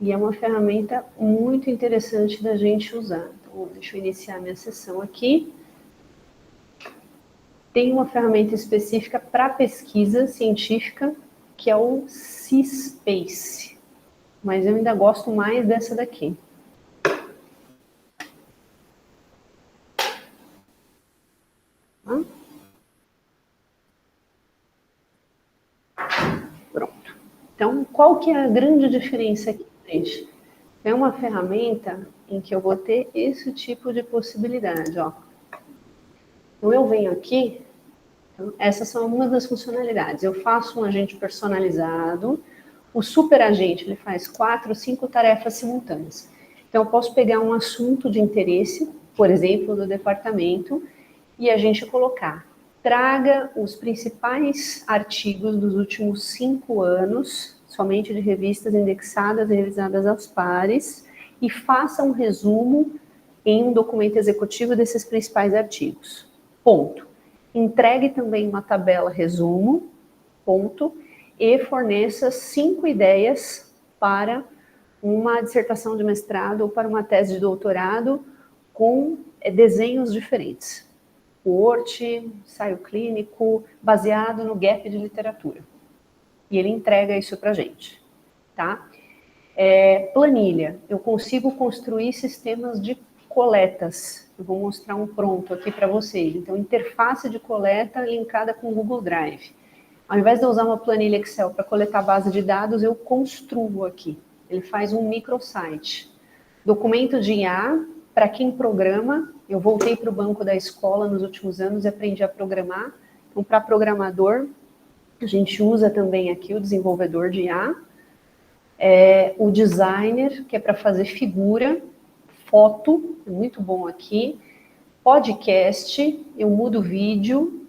E é uma ferramenta muito interessante da gente usar. Então, deixa eu iniciar minha sessão aqui. Tem uma ferramenta específica para pesquisa científica, que é o CSpace. Mas eu ainda gosto mais dessa daqui. Pronto. Então, qual que é a grande diferença aqui, gente? É uma ferramenta em que eu vou ter esse tipo de possibilidade, ó. Então, eu venho aqui, então, essas são algumas das funcionalidades. Eu faço um agente personalizado, o super agente, ele faz 4 ou 5 tarefas simultâneas. Então, eu posso pegar um assunto de interesse, por exemplo, do departamento, e a gente colocar, traga os principais artigos dos últimos 5 anos, somente de revistas indexadas e revisadas aos pares, e faça um resumo em um documento executivo desses principais artigos. Ponto. Entregue também uma tabela resumo, ponto, e forneça 5 ideias para uma dissertação de mestrado ou para uma tese de doutorado com desenhos diferentes. Word, ensaio clínico, baseado no gap de literatura. E ele entrega isso para a gente, tá? Planilha. Eu consigo construir sistemas de coletas. Eu vou mostrar um pronto aqui para vocês. Então, interface de coleta linkada com o Google Drive. Ao invés de eu usar uma planilha Excel para coletar base de dados, eu construo aqui. Ele faz um microsite. Documento de IA, para quem programa, eu voltei para o banco da escola nos últimos anos e aprendi a programar. Então, para programador, a gente usa também aqui o desenvolvedor de IA. O designer, que é para fazer figura, foto, é muito bom aqui. Podcast, eu mudo vídeo.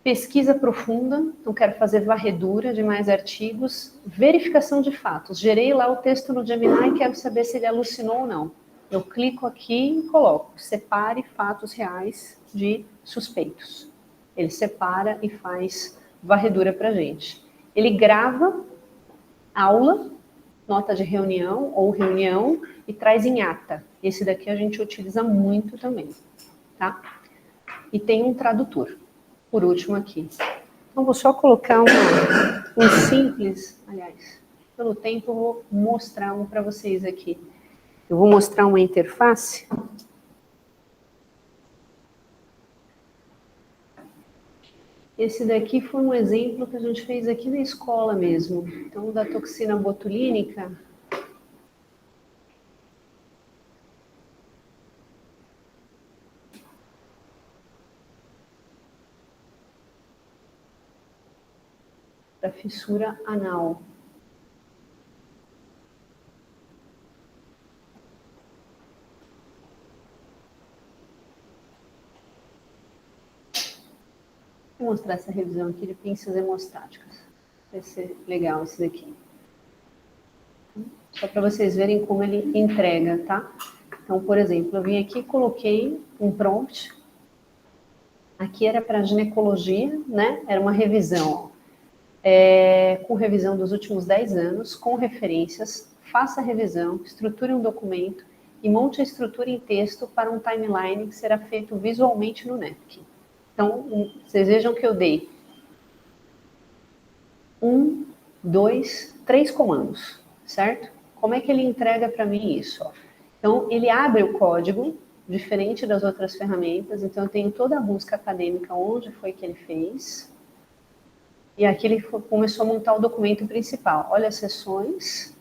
Pesquisa profunda, então quero fazer varredura de mais artigos. Verificação de fatos. Gerei lá o texto no Gemini e quero saber se ele alucinou ou não. Eu clico aqui e coloco, separe fatos reais de suspeitos. Ele separa e faz varredura para a gente. Ele grava aula, nota de reunião ou reunião e traz em ata. Esse daqui a gente utiliza muito também, tá? E tem um tradutor, por último aqui. Então, vou só colocar um simples, aliás, pelo tempo eu vou mostrar um para vocês aqui. Eu vou mostrar uma interface. Esse daqui foi um exemplo que a gente fez aqui na escola mesmo. Então, da toxina botulínica. Da fissura anal. Vou mostrar essa revisão aqui de pinças hemostáticas. Vai ser legal esse daqui. Só para vocês verem como ele entrega, tá? Então, por exemplo, eu vim aqui e coloquei um prompt. Aqui era para ginecologia, né? Era uma revisão, com revisão dos últimos 10 anos, com referências. Faça a revisão, estruture um documento e monte a estrutura em texto para um timeline que será feito visualmente no Napkin. Então, vocês vejam que eu dei 1, 2, 3 comandos, certo? Como é que ele entrega para mim isso? Ó? Então, ele abre o código, diferente das outras ferramentas. Então, eu tenho toda a busca acadêmica, onde foi que ele fez. E aqui ele começou a montar o documento principal. Olha as seções,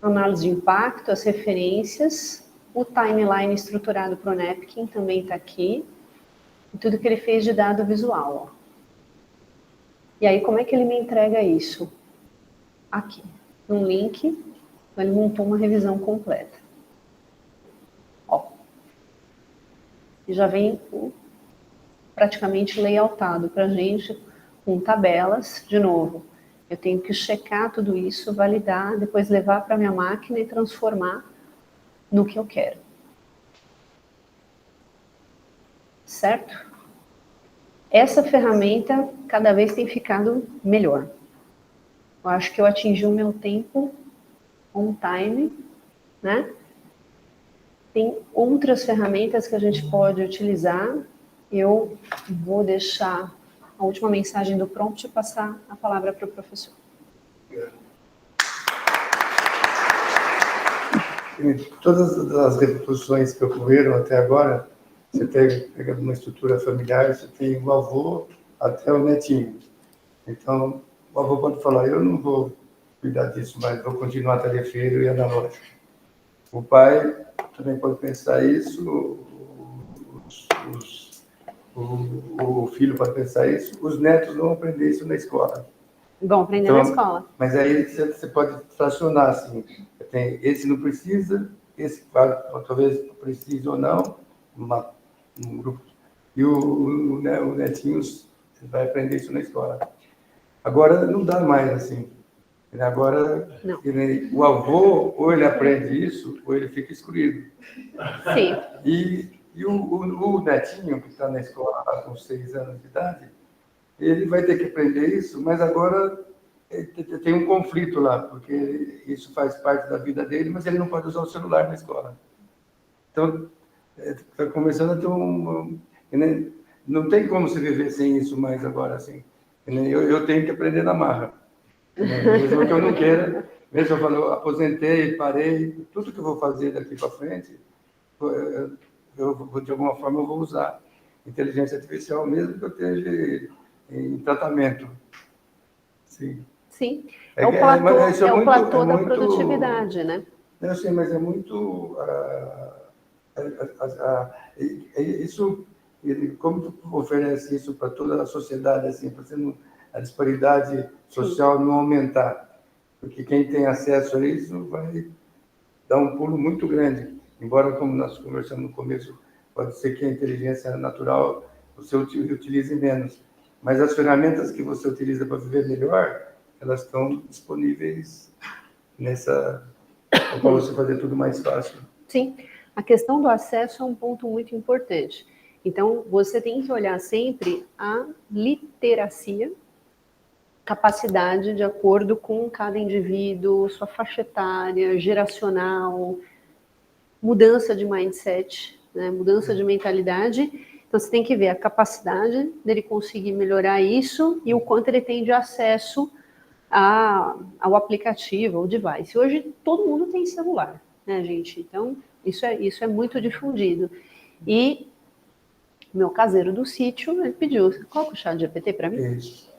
análise de impacto, as referências, o timeline estruturado para o Napkin também está aqui. E tudo que ele fez de dado visual. Ó. E aí, como é que ele me entrega isso? Aqui, num link, então ele montou uma revisão completa. Ó. E já vem praticamente layoutado para a gente, com tabelas. De novo, eu tenho que checar tudo isso, validar, depois levar para a minha máquina e transformar no que eu quero. Certo? Essa ferramenta cada vez tem ficado melhor. Eu acho que eu atingi o meu tempo on time, né? Tem outras ferramentas que a gente pode utilizar. Eu vou deixar a última mensagem do prompt e passar a palavra para o professor. Todas as reproduções que ocorreram até agora, você pega uma estrutura familiar, você tem o avô até o netinho. Então, o avô pode falar, eu não vou cuidar disso, mas vou continuar tarefeiro e analógico. O pai também pode pensar isso, o filho pode pensar isso, os netos vão aprender isso na escola. Vão aprender na escola. Mas aí você pode fracionar, assim, esse não precisa, esse talvez precise ou não, um grupo. E o netinho vai aprender isso na escola. Agora não dá mais assim. Agora o avô, ou ele aprende isso, ou ele fica excluído. Sim. E o netinho, que está na escola com 6 anos de idade, ele vai ter que aprender isso, mas agora tem um conflito lá, porque isso faz parte da vida dele, mas ele não pode usar o celular na escola. Então, está começando a ter não tem como se viver sem isso mais agora, assim. Eu tenho que aprender na marra. Mesmo que eu não queira, mesmo eu falo, aposentei, parei, tudo que eu vou fazer daqui para frente, de alguma forma eu vou usar inteligência artificial, mesmo que eu esteja em tratamento. Sim. Sim. É o platô da produtividade, né? Não sei, mas é muito... isso, como tu oferece isso para toda a sociedade, assim, para a disparidade social não aumentar? Porque quem tem acesso a isso vai dar um pulo muito grande. Embora, como nós conversamos no começo, pode ser que a inteligência natural você utilize menos. Mas as ferramentas que você utiliza para viver melhor, elas estão disponíveis para você fazer tudo mais fácil. Sim. A questão do acesso é um ponto muito importante. Então, você tem que olhar sempre a literacia, capacidade de acordo com cada indivíduo, sua faixa etária, geracional, mudança de mindset, né, mudança de mentalidade. Então, você tem que ver a capacidade dele conseguir melhorar isso e o quanto ele tem de acesso ao aplicativo, ao device. Hoje, todo mundo tem celular, né, gente? Então, isso é muito difundido. E meu caseiro do sítio, ele pediu, coloca o ChatGPT para mim? Isso.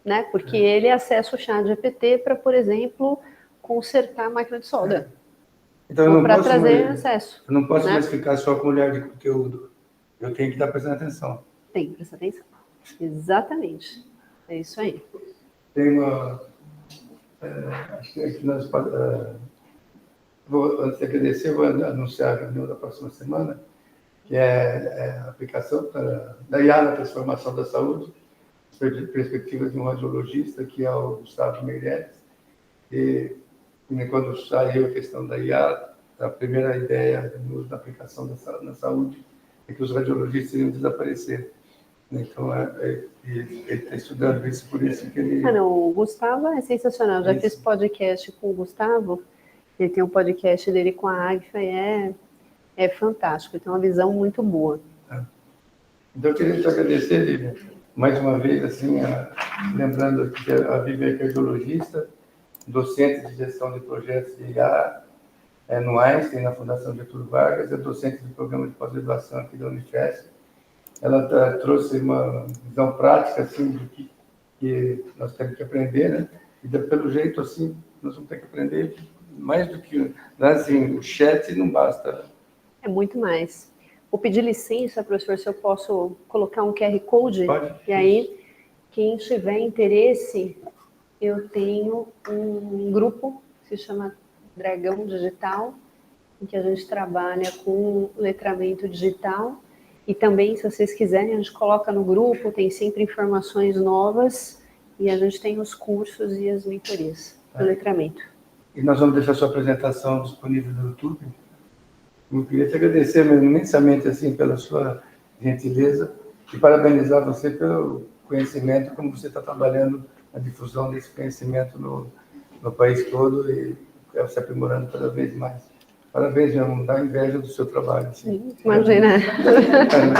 Né? Porque ele acessa o ChatGPT para, por exemplo, consertar a máquina de solda. Então, para trazer acesso. Eu não posso mais ficar só com olhar de conteúdo. Eu tenho que estar prestando atenção. Tem que prestar atenção. Exatamente. É isso aí. Tem uma... acho que nós... antes de agradecer, vou anunciar a reunião da próxima semana. que é a aplicação da IA na transformação da saúde, perspectivas de um radiologista, que é o Gustavo Meirelles. E quando saiu a questão da IA, a primeira ideia da aplicação na saúde é que os radiologistas iriam desaparecer. Então, ele está estudando isso, por isso que ele... Não, o Gustavo é sensacional. Já fiz podcast com o Gustavo, ele tem um podcast dele com a Agfa e é fantástico, ele tem uma visão muito boa. Então, eu queria te agradecer, Lívia, mais uma vez, assim, lembrando que a Vivi é cardiologista, docente de gestão de projetos de IA no Einstein, na Fundação Getúlio Vargas, é docente do programa de pós-graduação aqui da Unifesp. Ela trouxe uma visão prática, assim, do que nós temos que aprender, né? E pelo jeito, assim, nós vamos ter que aprender mais do que... Assim, o chat não basta. É muito mais. Vou pedir licença, professor, se eu posso colocar um QR Code. Pode. E aí, quem tiver interesse, eu tenho um grupo que se chama Dragão Digital, em que a gente trabalha com letramento digital. E também, se vocês quiserem, a gente coloca no grupo, tem sempre informações novas, e a gente tem os cursos e as mentorias do letramento. E nós vamos deixar sua apresentação disponível no YouTube. Eu queria te agradecer imensamente, assim, pela sua gentileza e parabenizar você pelo conhecimento, como você está trabalhando na difusão desse conhecimento no país todo e se aprimorando cada vez mais. Parabéns, não dá inveja do seu trabalho. Assim. Imagina. Obrigada.